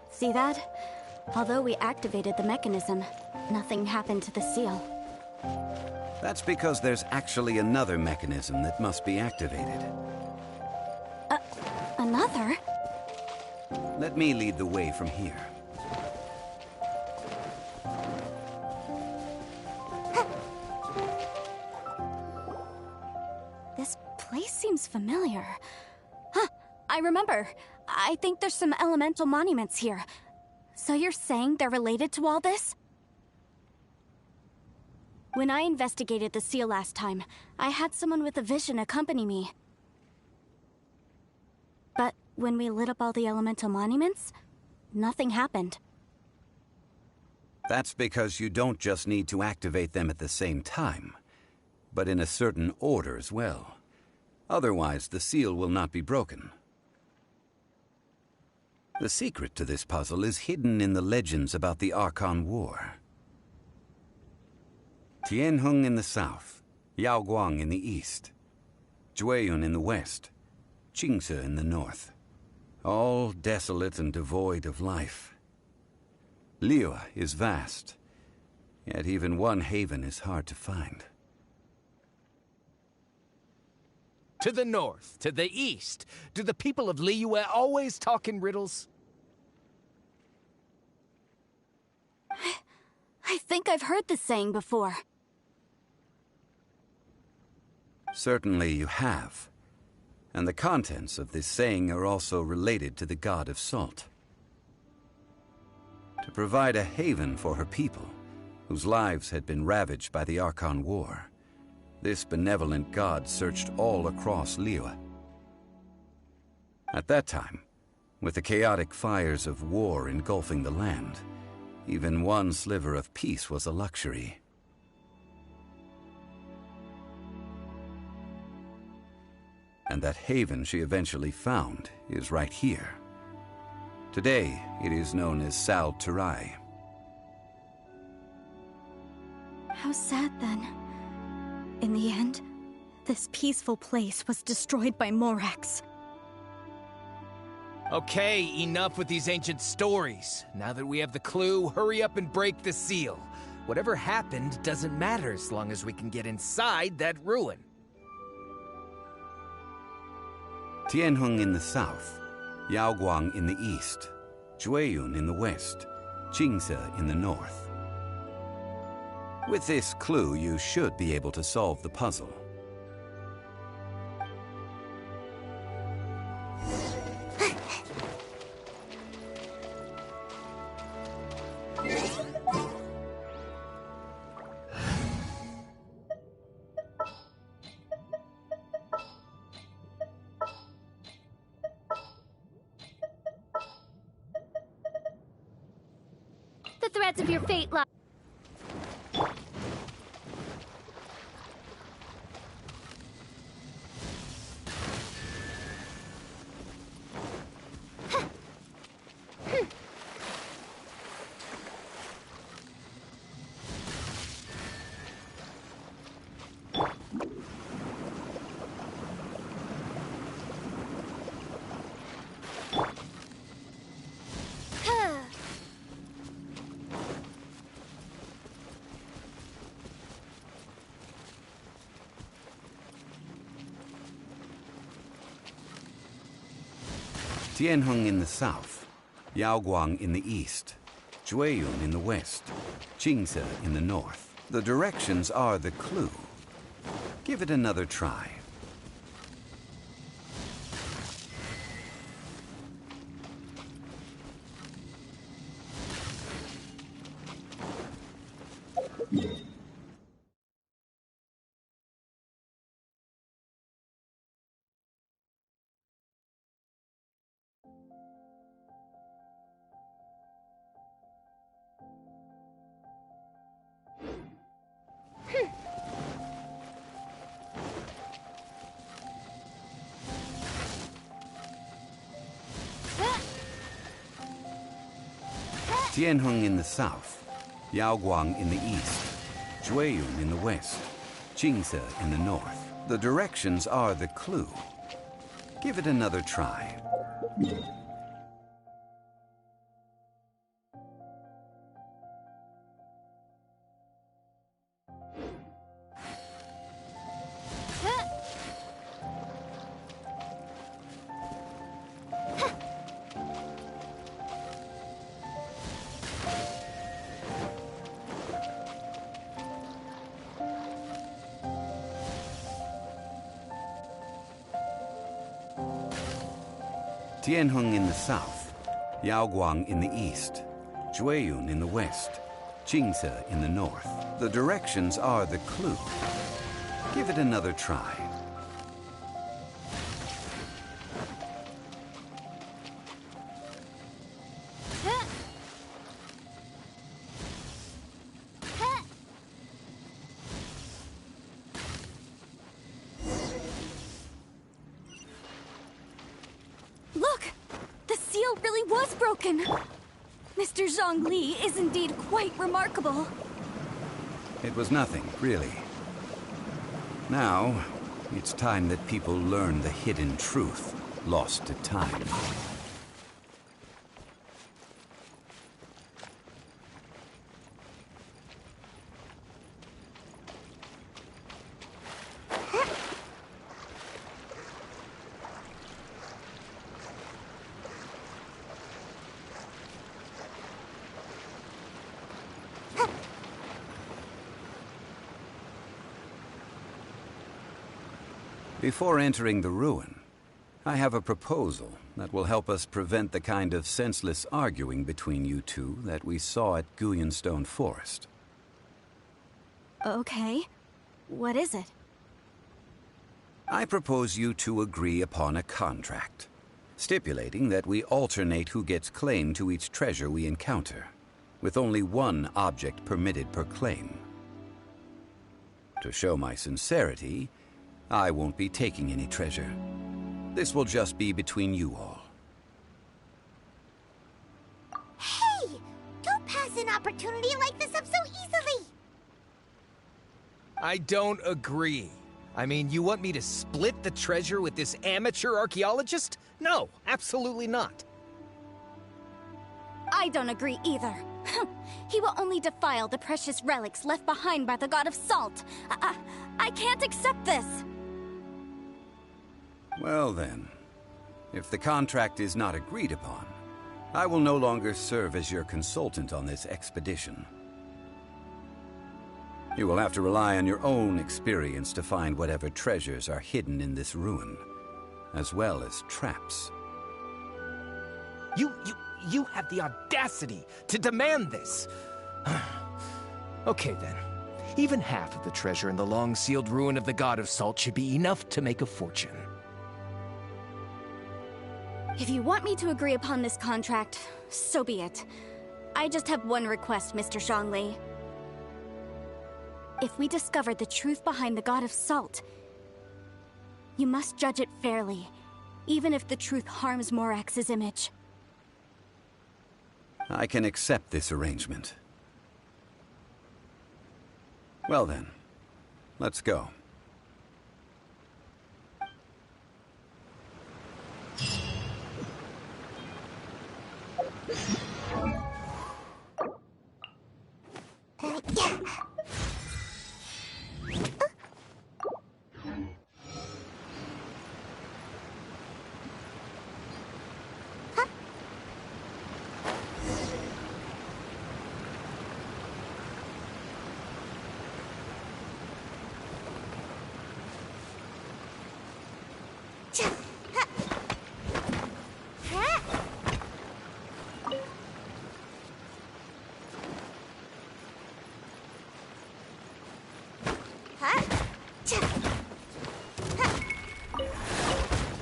See that? Although we activated the mechanism, nothing happened to the seal. That's because there's actually another mechanism that must be activated. Another? Let me lead the way from here. This place seems familiar. Huh, I remember. I think there's some elemental monuments here. So you're saying they're related to all this? When I investigated the seal last time, I had someone with a vision accompany me. But when we lit up all the elemental monuments, nothing happened. That's because you don't just need to activate them at the same time, but in a certain order as well. Otherwise, the seal will not be broken. The secret to this puzzle is hidden in the legends about the Archon War. Tianheng in the south, Yaoguang in the east, Jueyun in the west, Qingce in the north. All desolate and devoid of life. Liyue is vast, yet even one haven is hard to find. To the north, to the east. Do the people of Liyue always talk in riddles? I think I've heard this saying before. Certainly you have. And the contents of this saying are also related to the god of salt. To provide a haven for her people, whose lives had been ravaged by the Archon War, this benevolent god searched all across Liyue. At that time, with the chaotic fires of war engulfing the land, even one sliver of peace was a luxury. And that haven she eventually found is right here. Today, it is known as Sal Turai. How sad, then. In the end, this peaceful place was destroyed by Morax. Okay, enough with these ancient stories. Now that we have the clue, hurry up and break the seal. Whatever happened doesn't matter as long as we can get inside that ruin. Tianheng in the south, Yaoguang in the east, Jueyun in the west, Qingce in the north. With this clue, you should be able to solve the puzzle. threads of your fate lie. Tianheng in the south, Yaoguang in the east, Jueyun in the west, Qingce in the north. The directions are the clue. Give it another try. Tianheng in the south, Yaoguang in the east, Jueyun in the west, Qingce in the north. The directions are the clue. Give it another try. Tianheng in the south, Yaoguang in the east, Jueyun in the west, Qingce in the north. The directions are the clue. Give it another try. Mr. Zhongli is indeed quite remarkable. It was nothing, really. Now, it's time that people learn the hidden truth, lost to time. Before entering the ruin, I have a proposal that will help us prevent the kind of senseless arguing between you two that we saw at Guyonstone Forest. Okay. What is it? I propose you two agree upon a contract, stipulating that we alternate who gets claim to each treasure we encounter, with only one object permitted per claim. To show my sincerity, I won't be taking any treasure. This will just be between you all. Hey! Don't pass an opportunity like this up so easily! I don't agree. I mean, you want me to split the treasure with this amateur archaeologist? No, absolutely not. I don't agree either. He will only defile the precious relics left behind by the god of salt. I can't accept this. Well then, if the contract is not agreed upon, I will no longer serve as your consultant on this expedition. You will have to rely on your own experience to find whatever treasures are hidden in this ruin, as well as traps. You have the audacity to demand this! Okay then. Even half of the treasure in the long-sealed ruin of the God of Salt should be enough to make a fortune. If you want me to agree upon this contract, so be it. I just have one request, Mr. Zhongli. If we discover the truth behind the God of Salt, you must judge it fairly, even if the truth harms Morax's image. I can accept this arrangement. Well then, let's go.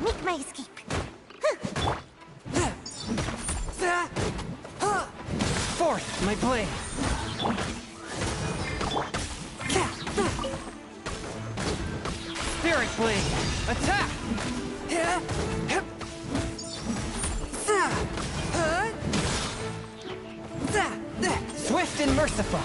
Make my escape. Forth, my blade! Spirit blade! Attack! Swift and merciful!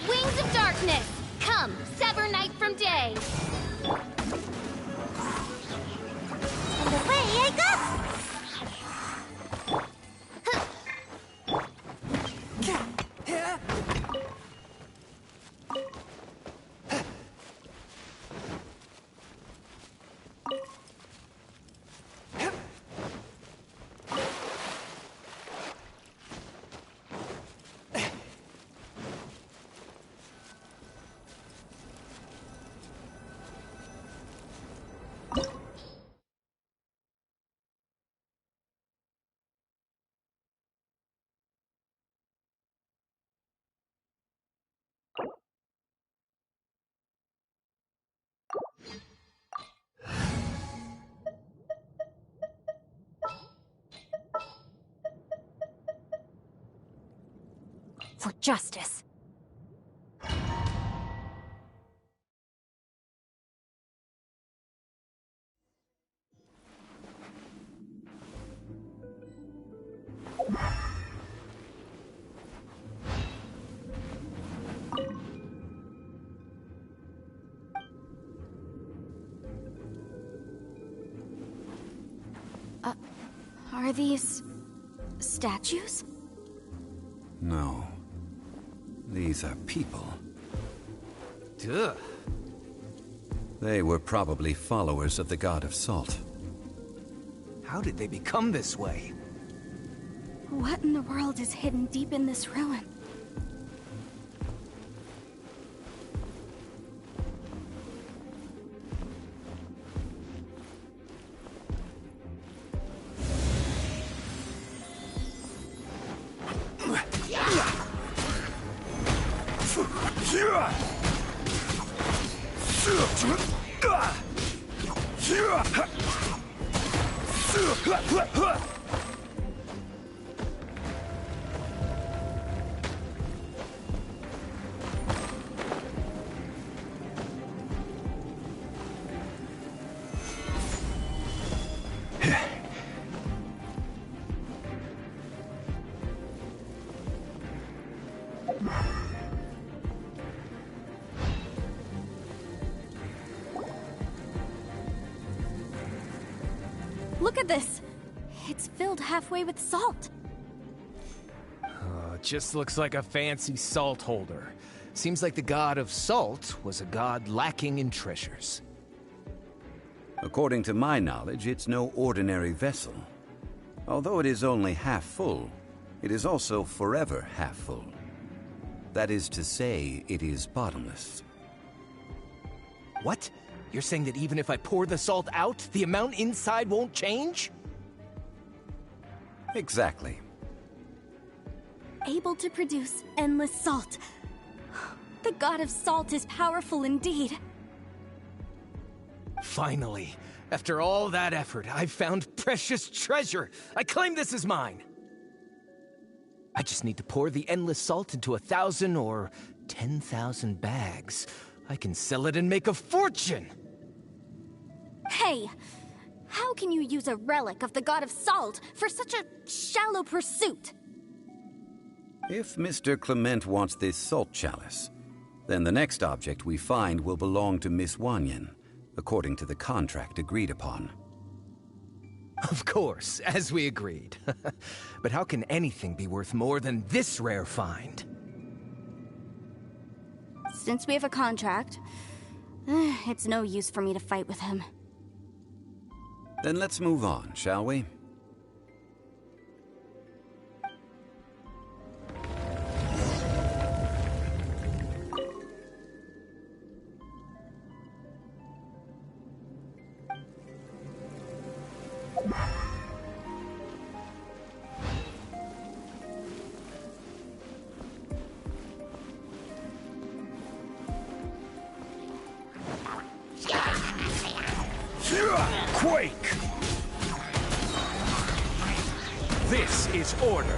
Wings of darkness! Come, sever night from day! And away I go! For justice. Are these statues? No. These are people. Duh. They were probably followers of the God of Salt. How did they become this way? What in the world is hidden deep in this ruin? Look at this! It's filled halfway with salt. Just looks like a fancy salt holder. Seems like the god of salt was a god lacking in treasures. According to my knowledge, it's no ordinary vessel. Although it is only half full, it is also forever half full. That is to say, it is bottomless. What? You're saying that even if I pour the salt out, the amount inside won't change? Exactly. Able to produce endless salt. The god of salt is powerful indeed. Finally, after all that effort, I've found precious treasure. I claim this as mine. I just need to pour the endless salt into 1,000 or 10,000 bags. I can sell it and make a fortune! Hey! How can you use a relic of the god of salt for such a shallow pursuit? If Mr. Clement wants this salt chalice, then the next object we find will belong to Miss Wanyan, according to the contract agreed upon. Of course, as we agreed. But how can anything be worth more than this rare find? Since we have a contract, it's no use for me to fight with him. Then let's move on, shall we? Quake! This is order.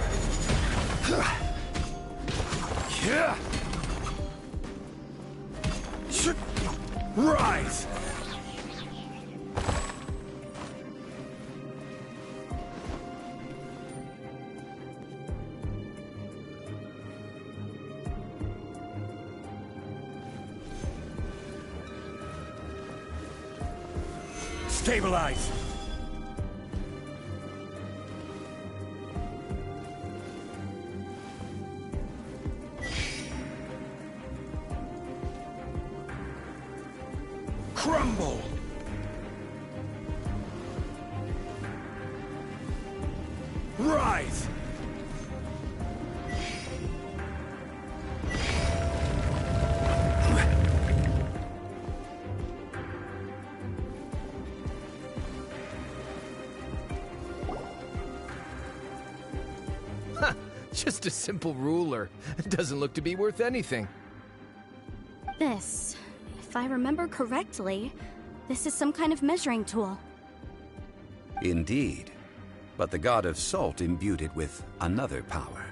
Rise! Stabilize! Crumble! Rise! Just a simple ruler. It doesn't look to be worth anything. This, if I remember correctly, this is some kind of measuring tool. Indeed. But the god of salt imbued it with another power.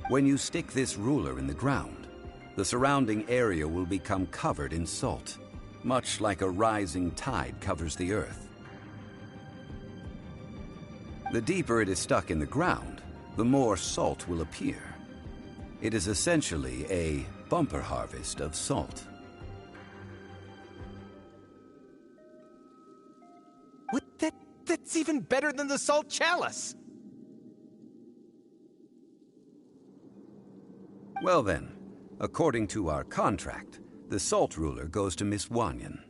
When you stick this ruler in the ground, the surrounding area will become covered in salt, much like a rising tide covers the earth. The deeper it is stuck in the ground, the more salt will appear. It is essentially a bumper harvest of salt. What? That's even better than the salt chalice! Well then, according to our contract, the salt ruler goes to Miss Wanyan.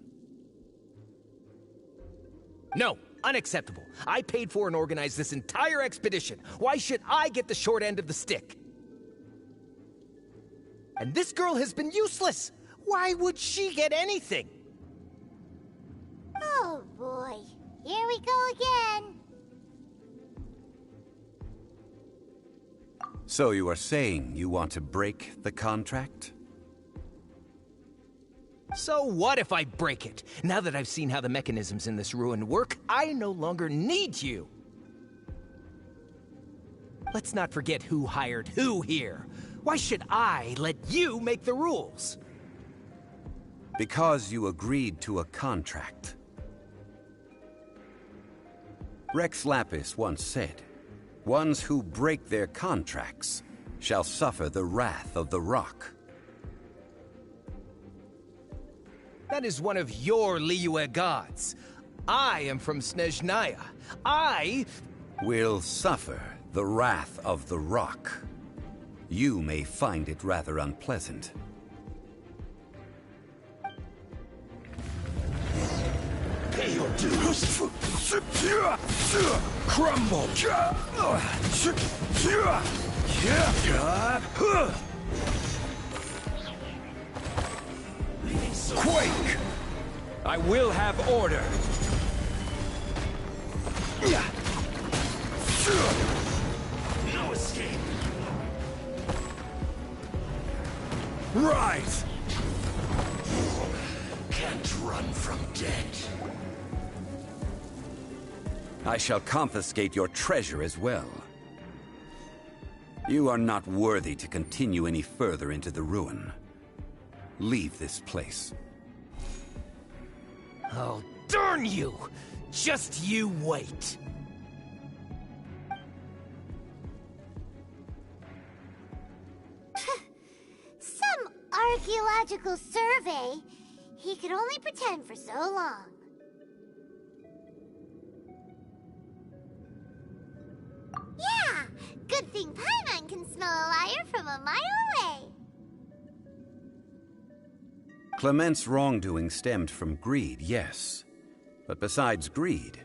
No! Unacceptable. I paid for and organized this entire expedition. Why should I get the short end of the stick? And this girl has been useless. Why would she get anything? Oh boy, here we go again. So you are saying you want to break the contract? So what if I break it? Now that I've seen how the mechanisms in this ruin work, I no longer need you. Let's not forget who hired who here. Why should I let you make the rules? Because you agreed to a contract. Rex Lapis once said, "Ones who break their contracts shall suffer the wrath of the rock." That is one of your Liyue gods. I am from Snezhnaya. I will suffer the wrath of the rock. You may find it rather unpleasant. Pay your dues. Crumble. Quake! I will have order. No escape. Rise! Can't run from dead. I shall confiscate your treasure as well. You are not worthy to continue any further into the ruin. Leave this place. Oh, darn you! Just you wait. Some archaeological survey. He could only pretend for so long. Yeah! Good thing Paimon can smell a liar from a mile away. Clement's wrongdoing stemmed from greed, yes. But besides greed,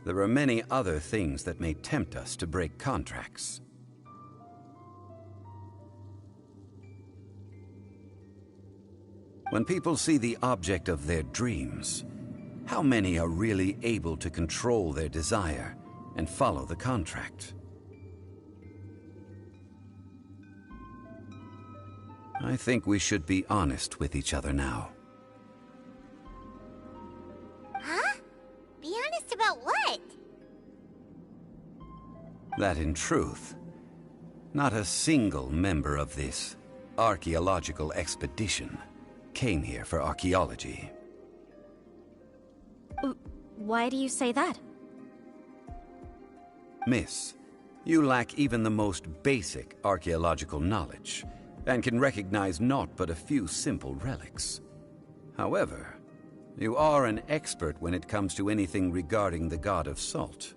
there are many other things that may tempt us to break contracts. When people see the object of their dreams, how many are really able to control their desire and follow the contract? I think we should be honest with each other now. Huh? Be honest about what? That in truth, not a single member of this archaeological expedition came here for archaeology. Why do you say that? Miss, you lack even the most basic archaeological knowledge, and can recognize naught but a few simple relics. However, you are an expert when it comes to anything regarding the god of salt.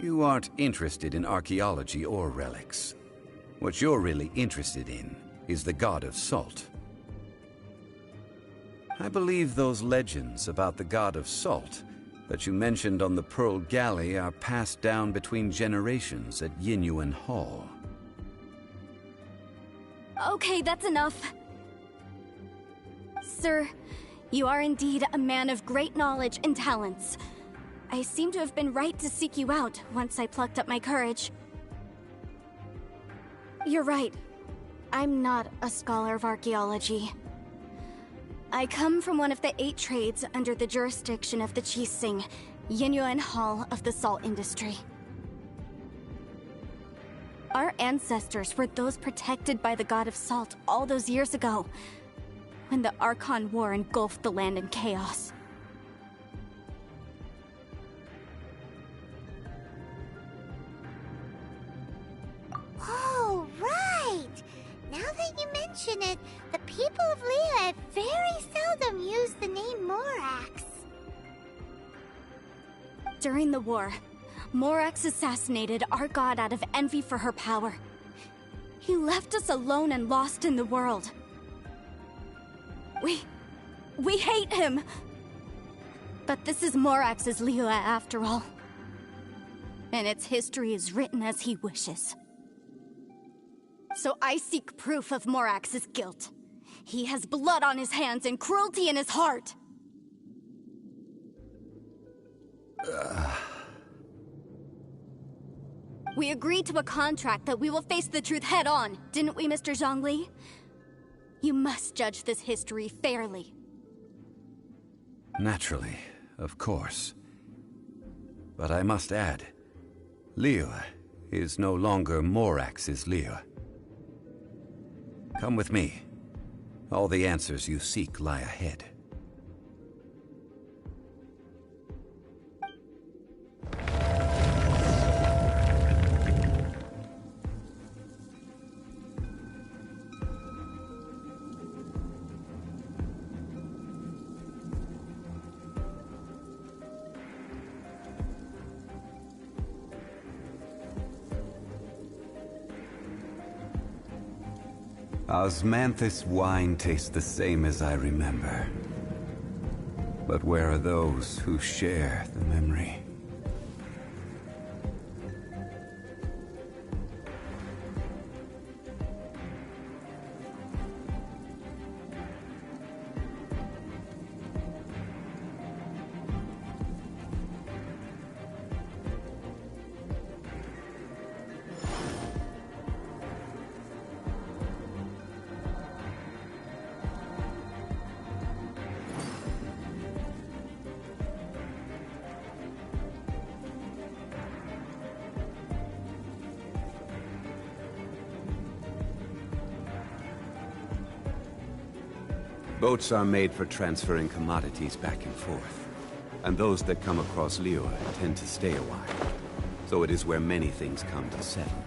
You aren't interested in archaeology or relics. What you're really interested in is the god of salt. I believe those legends about the god of salt that you mentioned on the Pearl Galley are passed down between generations at Yinyuan Hall. Okay, that's enough. Sir, you are indeed a man of great knowledge and talents. I seem to have been right to seek you out once I plucked up my courage. You're right. I'm not a scholar of archaeology. I come from one of the 8 trades under the jurisdiction of the Qixing, Yinyuan Hall of the salt industry. Our ancestors were those protected by the god of salt all those years ago, when the Archon War engulfed the land in chaos. Oh, right! Now that you mention it, the people of Liyue very seldom use the name Morax. During the war, Morax assassinated our god out of envy for her power. He left us alone and lost in the world. We hate him! But this is Morax's Liyue after all. And its history is written as he wishes. So I seek proof of Morax's guilt. He has blood on his hands and cruelty in his heart. We agreed to a contract that we will face the truth head on, didn't we, Mr. Zhongli? You must judge this history fairly. Naturally, of course. But I must add, Liyue is no longer Morax's Liyue. Come with me. All the answers you seek lie ahead. Osmanthus wine tastes the same as I remember. But where are those who share the memory? Boats are made for transferring commodities back and forth. And those that come across Liyue tend to stay a while. So it is where many things come to settle.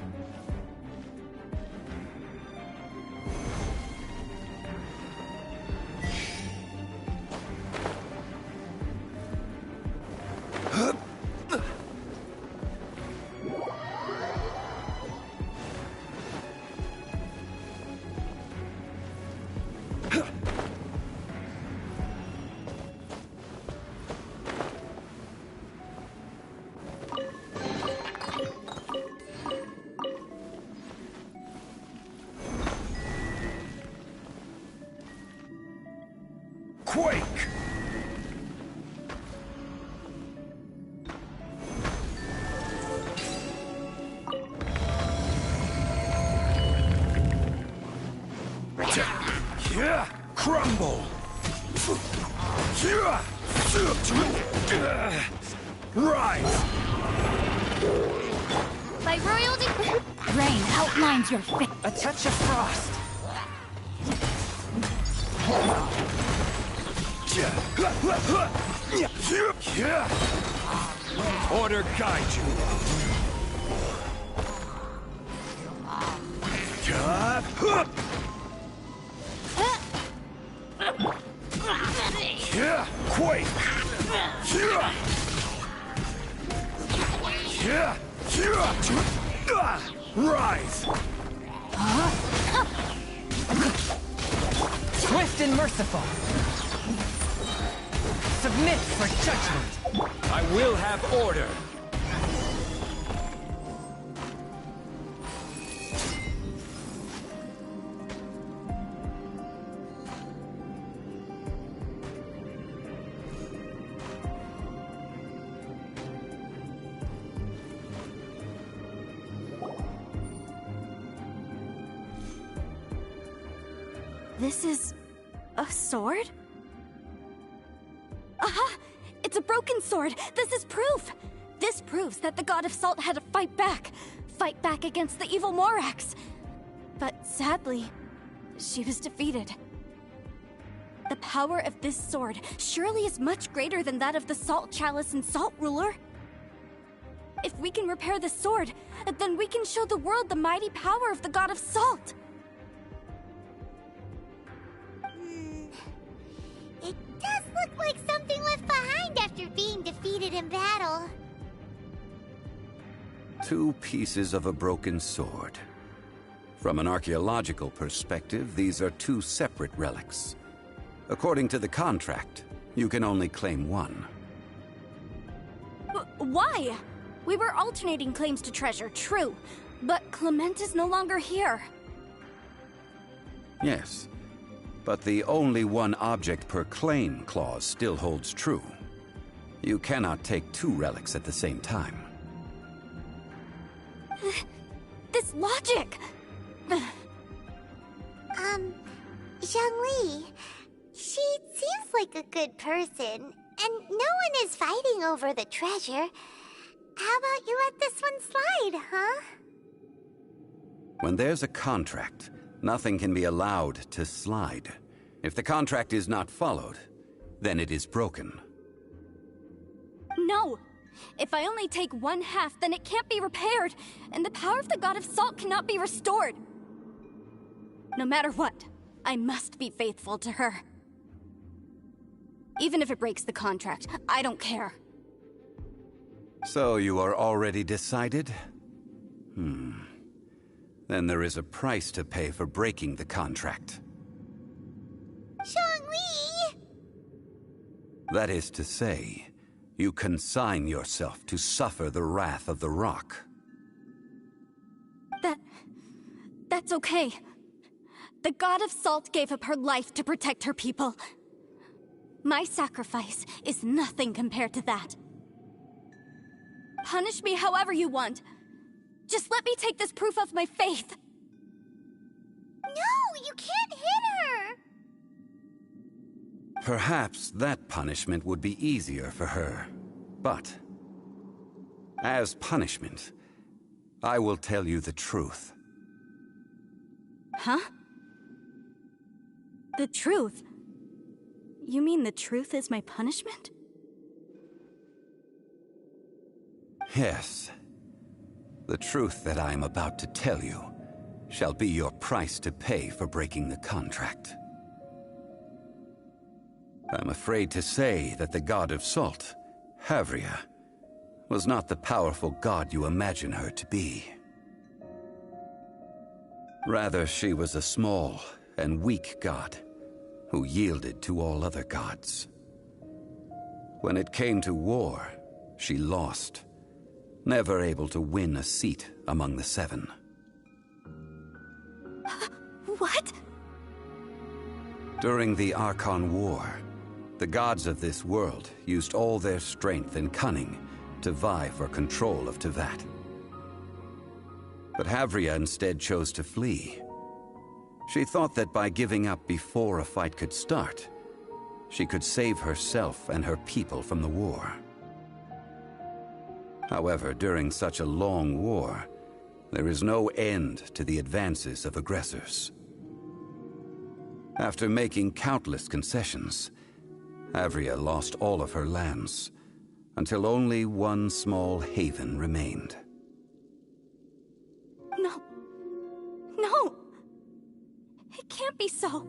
Quake! Crumble! Rise! By royal Rain outlines your fate. A touch of frost. Order guide you. Quake! Rise! Swift and merciful. Submit for judgment. I will have order. This is a sword? Aha! It's a broken sword! This is proof! This proves that the god of salt had to fight back. Fight back against the evil Morax. But sadly, she was defeated. The power of this sword surely is much greater than that of the Salt Chalice and Salt Ruler. If we can repair the sword, then we can show the world the mighty power of the god of salt. It does look like something left behind after being defeated in battle. 2 pieces of a broken sword. From an archaeological perspective, these are 2 separate relics. According to the contract, you can only claim one. Why? We were alternating claims to treasure, true. But Clement is no longer here. Yes. But the only one object per claim clause still holds true. You cannot take 2 relics at the same time. This logic! Zhongli. She seems like a good person, and no one is fighting over the treasure. How about you let this one slide, huh? When there's a contract, nothing can be allowed to slide. If the contract is not followed, then it is broken. No! If I only take one half, then it can't be repaired, and the power of the God of Salt cannot be restored. No matter what, I must be faithful to her. Even if it breaks the contract, I don't care. So you are already decided? Then there is a price to pay for breaking the contract. Zhongli! That is to say, you consign yourself to suffer the wrath of the rock. That's okay. The God of Salt gave up her life to protect her people. My sacrifice is nothing compared to that. Punish me however you want. Just let me take this proof of my faith. No, you can't hit her! Perhaps that punishment would be easier for her. But, as punishment, I will tell you the truth. Huh? The truth? You mean the truth is my punishment? Yes. The truth that I am about to tell you shall be your price to pay for breaking the contract. I'm afraid to say that the God of Salt, Havria, was not the powerful god you imagine her to be. Rather, she was a small and weak god who yielded to all other gods. When it came to war, she lost, never able to win a seat among the seven. What? During the Archon War, the gods of this world used all their strength and cunning to vie for control of Teyvat. But Havria instead chose to flee. She thought that by giving up before a fight could start, she could save herself and her people from the war. However, during such a long war, there is no end to the advances of aggressors. After making countless concessions, Havria lost all of her lands, until only one small haven remained. No! It can't be so!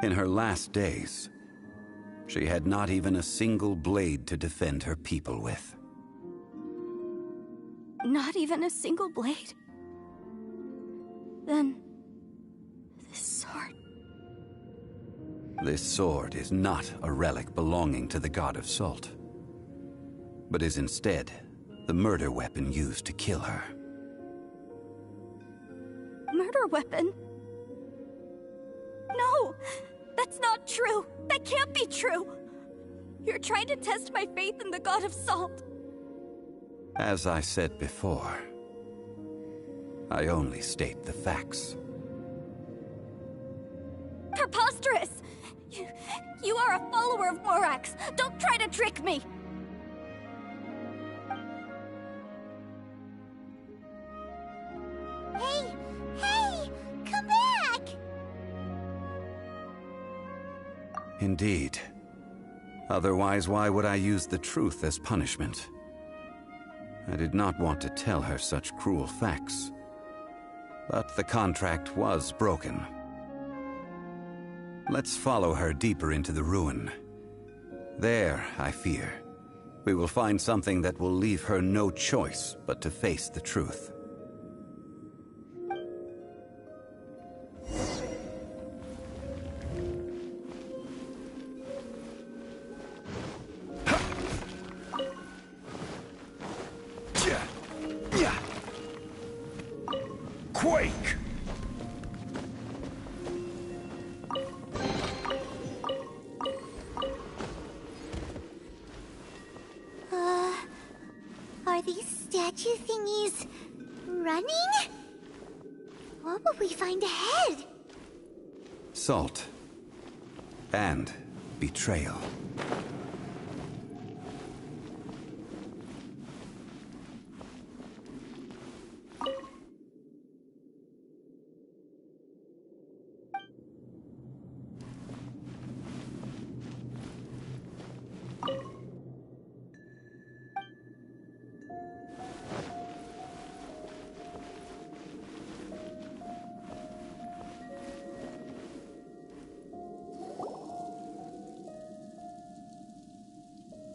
In her last days, she had not even a single blade to defend her people with. Not even a single blade? Then, this sword... This sword is not a relic belonging to the God of Salt, but is instead the murder weapon used to kill her. Murder weapon? No! That's not true! That can't be true! You're trying to test my faith in the God of Salt! As I said before, I only state the facts. Preposterous! You are a follower of Morax! Don't try to trick me! Hey! Come back! Indeed. Otherwise, why would I use the truth as punishment? I did not want to tell her such cruel facts. But the contract was broken. Let's follow her deeper into the ruin. There, I fear, we will find something that will leave her no choice but to face the truth. Quake! Are these statue thingies running? What will we find ahead? salt, and betrayal.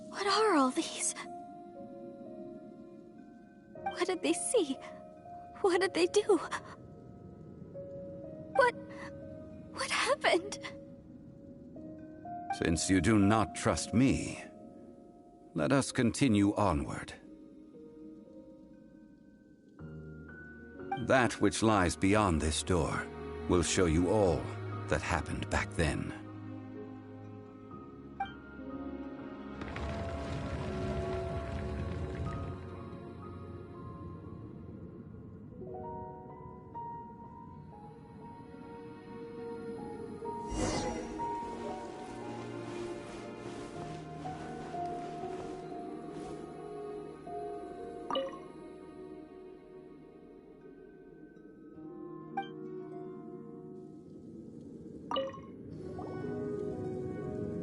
What are all these? What did they see? What did they do? What happened? Since you do not trust me, let us continue onward. That which lies beyond this door will show you all that happened back then.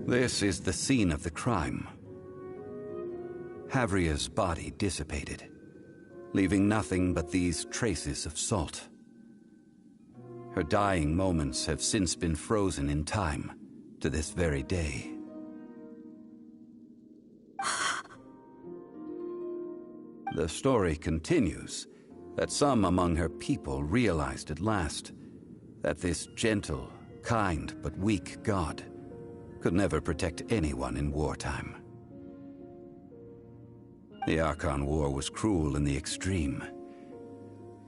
This is the scene of the crime. Havria's body dissipated, leaving nothing but these traces of salt. Her dying moments have since been frozen in time to this very day. The story continues that some among her people realized at last that this gentle, kind, but weak god could never protect anyone in wartime. The Archon War was cruel in the extreme.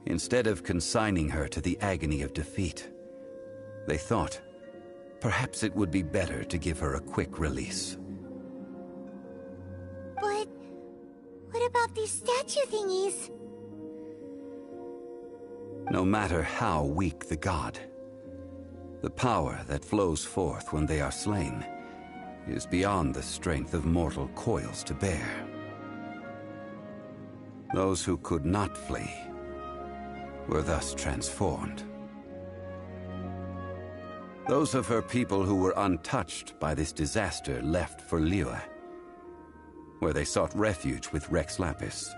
Instead of consigning her to the agony of defeat, they thought perhaps it would be better to give her a quick release. But what about these statue thingies? No matter how weak the god, the power that flows forth when they are slain is beyond the strength of mortal coils to bear. Those who could not flee were thus transformed. Those of her people who were untouched by this disaster left for Liyue, where they sought refuge with Rex Lapis.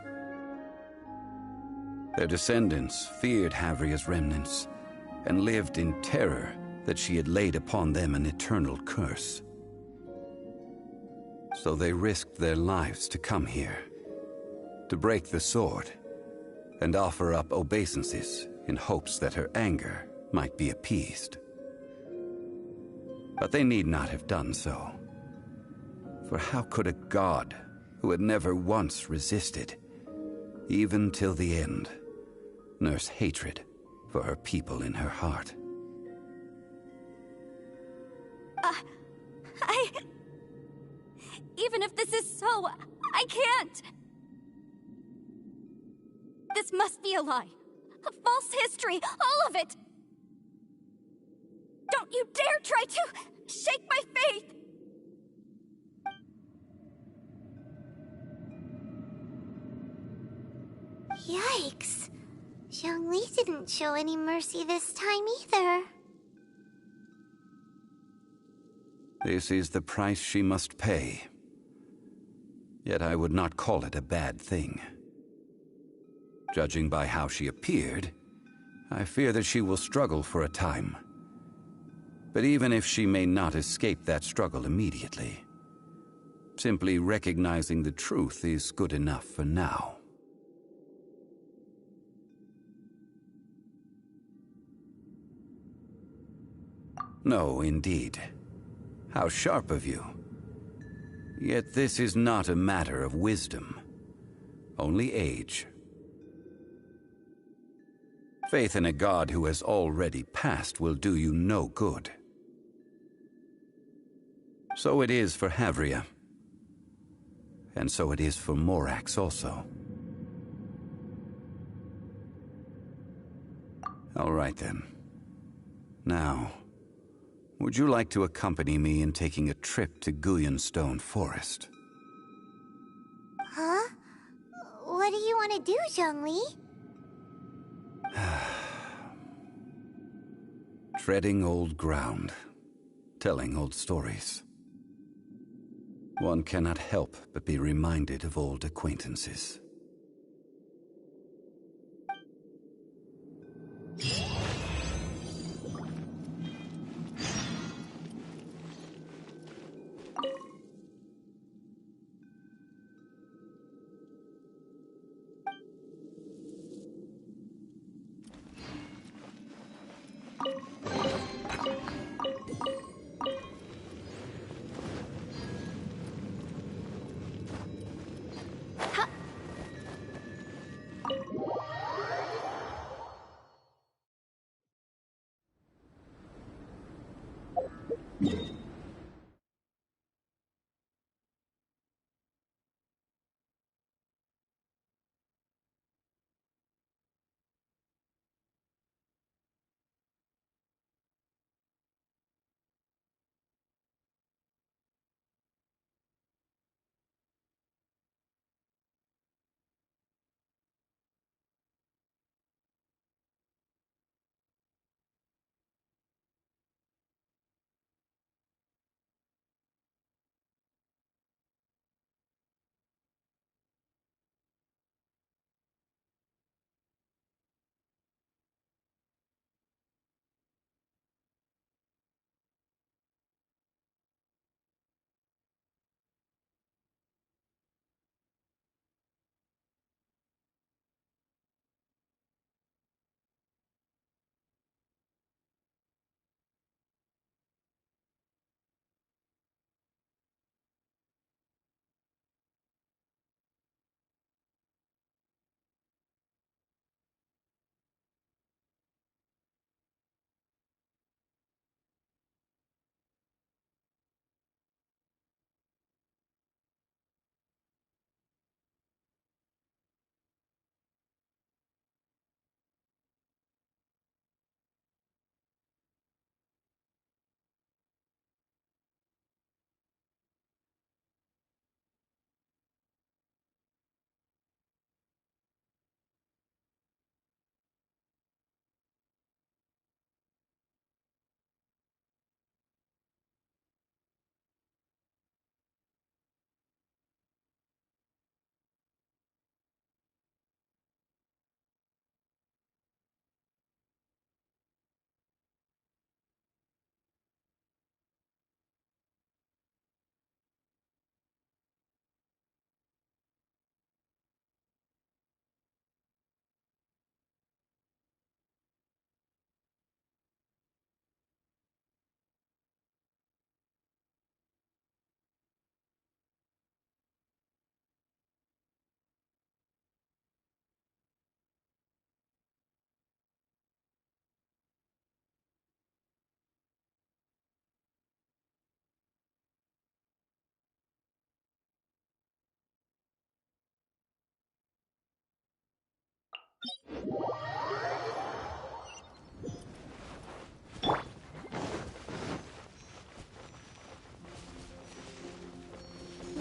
Their descendants feared Havria's remnants and lived in terror that she had laid upon them an eternal curse. So they risked their lives to come here, to break the sword, and offer up obeisances in hopes that her anger might be appeased. But they need not have done so. For how could a god who had never once resisted, even till the end, nurse hatred for her people in her heart? Even if this is so, I can't! This must be a lie. A false history, all of it! Don't you dare try to shake my faith! Yikes. Zhongli didn't show any mercy this time either. This is the price she must pay. Yet I would not call it a bad thing. Judging by how she appeared, I fear that she will struggle for a time. But even if she may not escape that struggle immediately, simply recognizing the truth is good enough for now. No, indeed. How sharp of you. Yet this is not a matter of wisdom, only age. Faith in a god who has already passed will do you no good. So it is for Havria. And so it is for Morax also. All right then. Now, Would you like to accompany me in taking a trip to Stone Forest? Huh? What do you want to do, Zhongli? Treading old ground, telling old stories. One cannot help but be reminded of old acquaintances.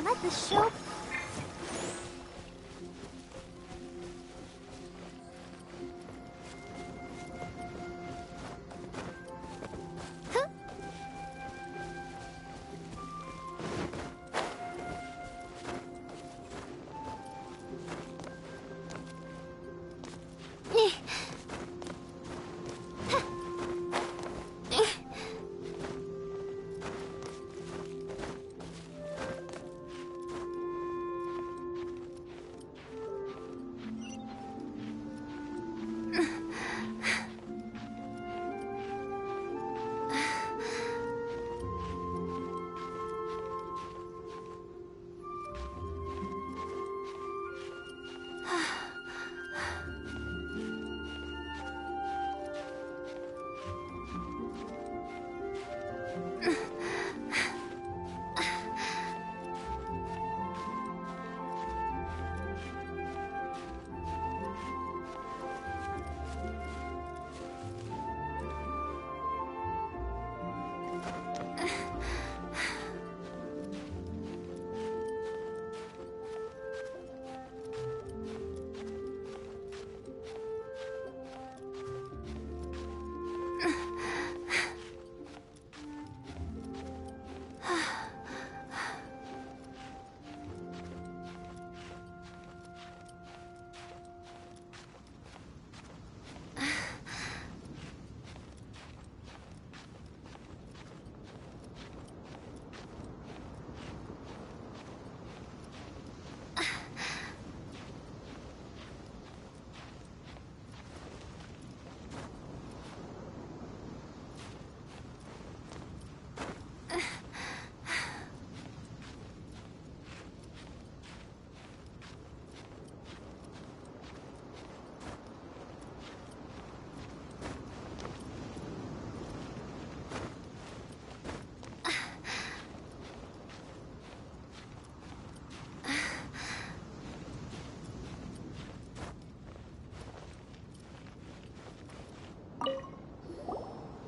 Let the show... Huh?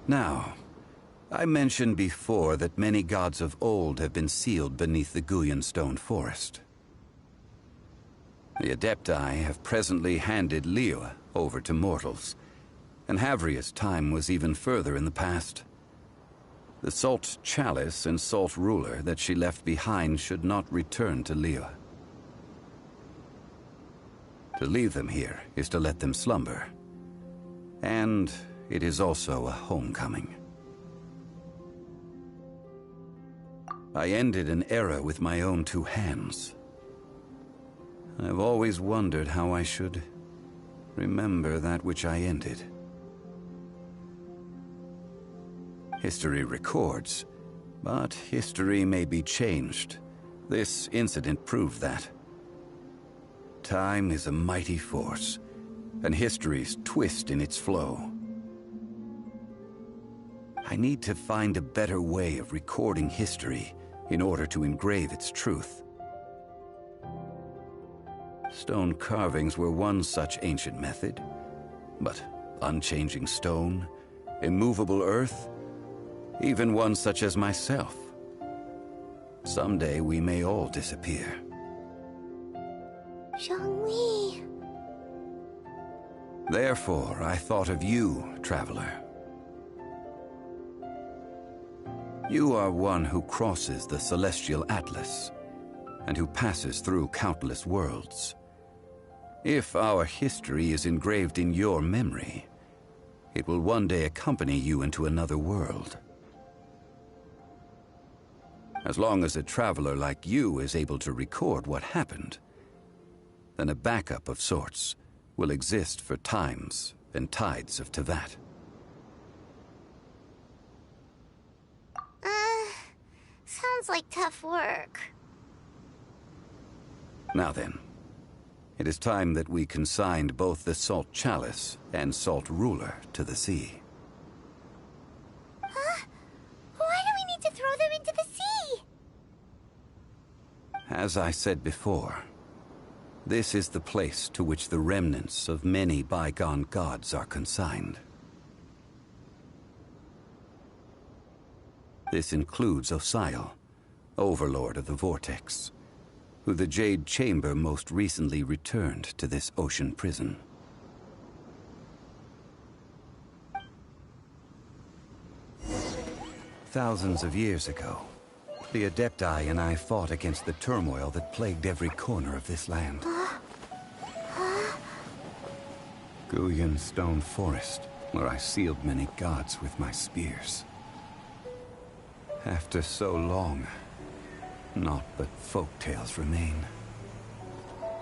Now, I mentioned before that many gods of old have been sealed beneath the Guyan stone forest. The Adepti have presently handed Liyue over to mortals, and Havria's time was even further in the past. The Salt Chalice and Salt Ruler that she left behind should not return to Liyue. To leave them here is to let them slumber, and it is also a homecoming. I ended an era with my own two hands. I've always wondered how I should remember that which I ended. History records, but history may be changed. This incident proved that. Time is a mighty force, and history's twist in its flow. I need to find a better way of recording history in order to engrave its truth. Stone carvings were one such ancient method, but unchanging stone, immovable earth, even one such as myself. Someday we may all disappear. Zhongli. Therefore, I thought of you, traveler. You are one who crosses the celestial atlas, and who passes through countless worlds. If our history is engraved in your memory, it will one day accompany you into another world. As long as a traveler like you is able to record what happened, then a backup of sorts will exist for times and tides of Teyvat. Sounds like tough work. Now then, it is time that we consigned both the Salt Chalice and Salt Ruler to the sea. Huh? Why do we need to throw them into the sea? As I said before, this is the place to which the remnants of many bygone gods are consigned. This includes Osial, Overlord of the Vortex, who the Jade Chamber most recently returned to this ocean prison. Thousands of years ago, the Adepti and I fought against the turmoil that plagued every corner of this land. Guyan Stone Forest, where I sealed many gods with my spears. After so long, naught but folk tales remain.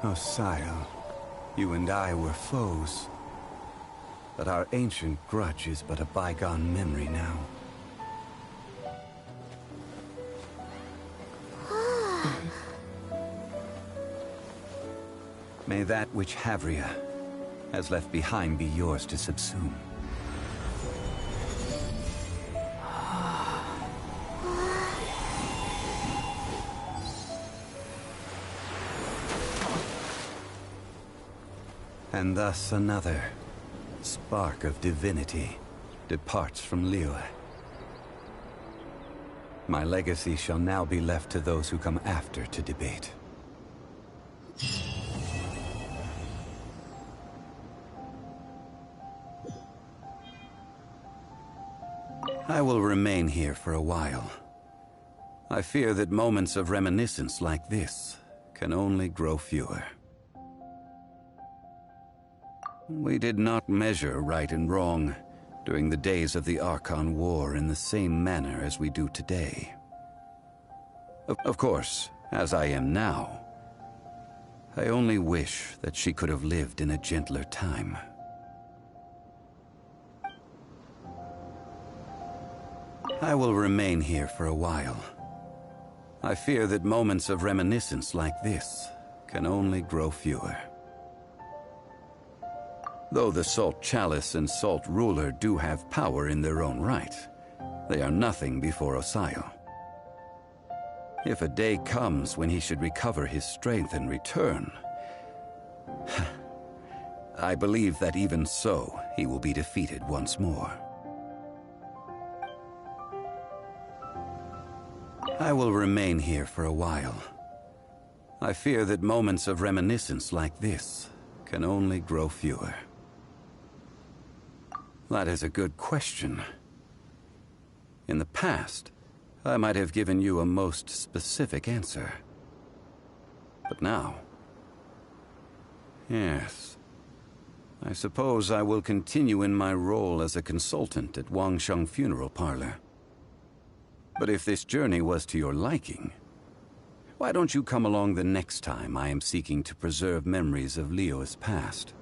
Osial, you and I were foes, but our ancient grudge is but a bygone memory now. May that which Havria has left behind be yours to subsume. And thus another spark of divinity departs from Liyue. My legacy shall now be left to those who come after to debate. I will remain here for a while. I fear that moments of reminiscence like this can only grow fewer. We did not measure right and wrong during the days of the Archon War in the same manner as we do today. Of course, as I am now, I only wish that she could have lived in a gentler time. I will remain here for a while. I fear that moments of reminiscence like this can only grow fewer. Though the Salt Chalice and Salt Ruler do have power in their own right, they are nothing before Osial. If a day comes when he should recover his strength and return, I believe that even so, he will be defeated once more. I will remain here for a while. I fear that moments of reminiscence like this can only grow fewer. That is a good question. In the past, I might have given you a most specific answer. But now... yes. I suppose I will continue in my role as a consultant at Wangsheng Funeral Parlor. But if this journey was to your liking, why don't you come along the next time I am seeking to preserve memories of Liyue's past?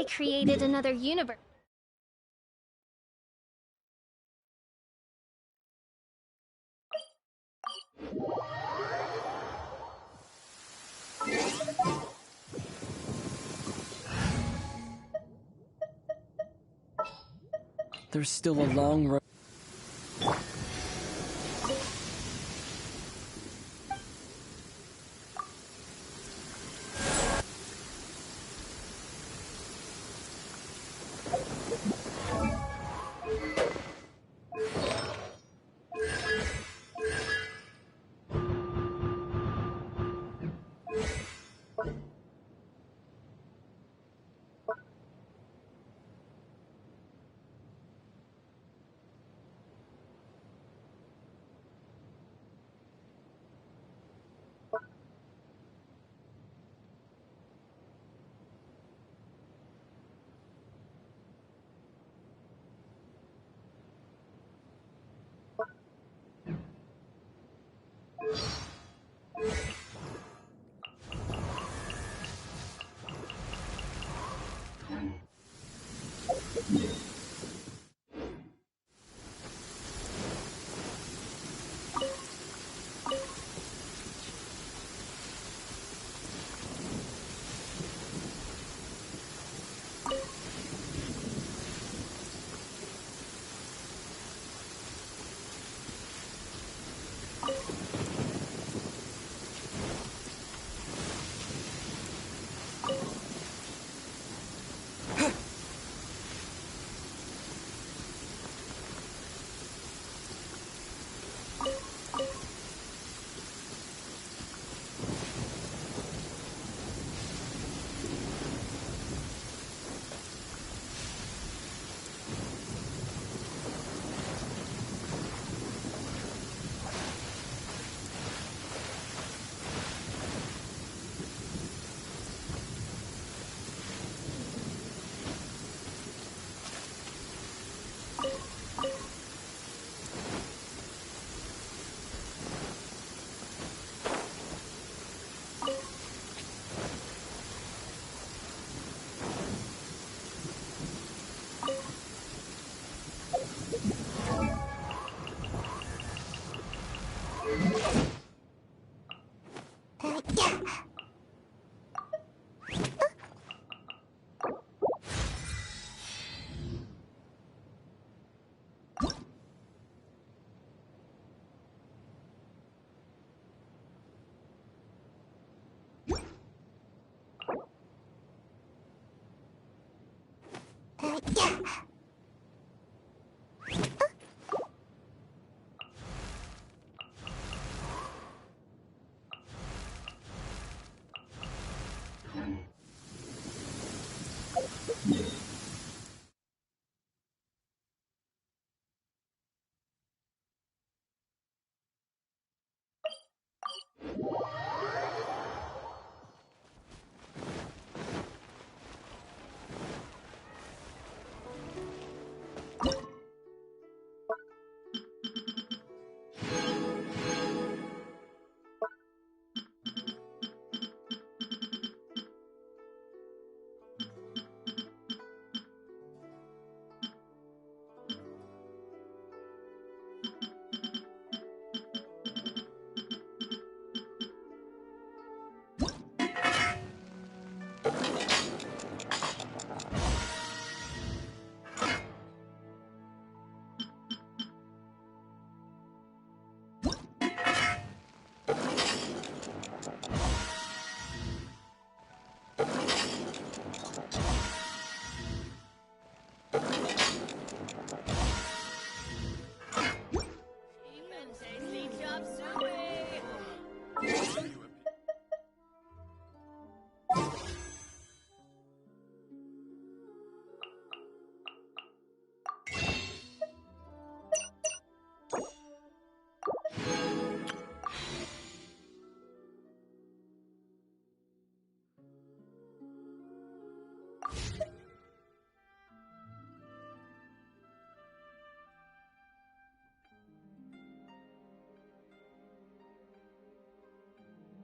I created another universe. There's still a long road. Yeah.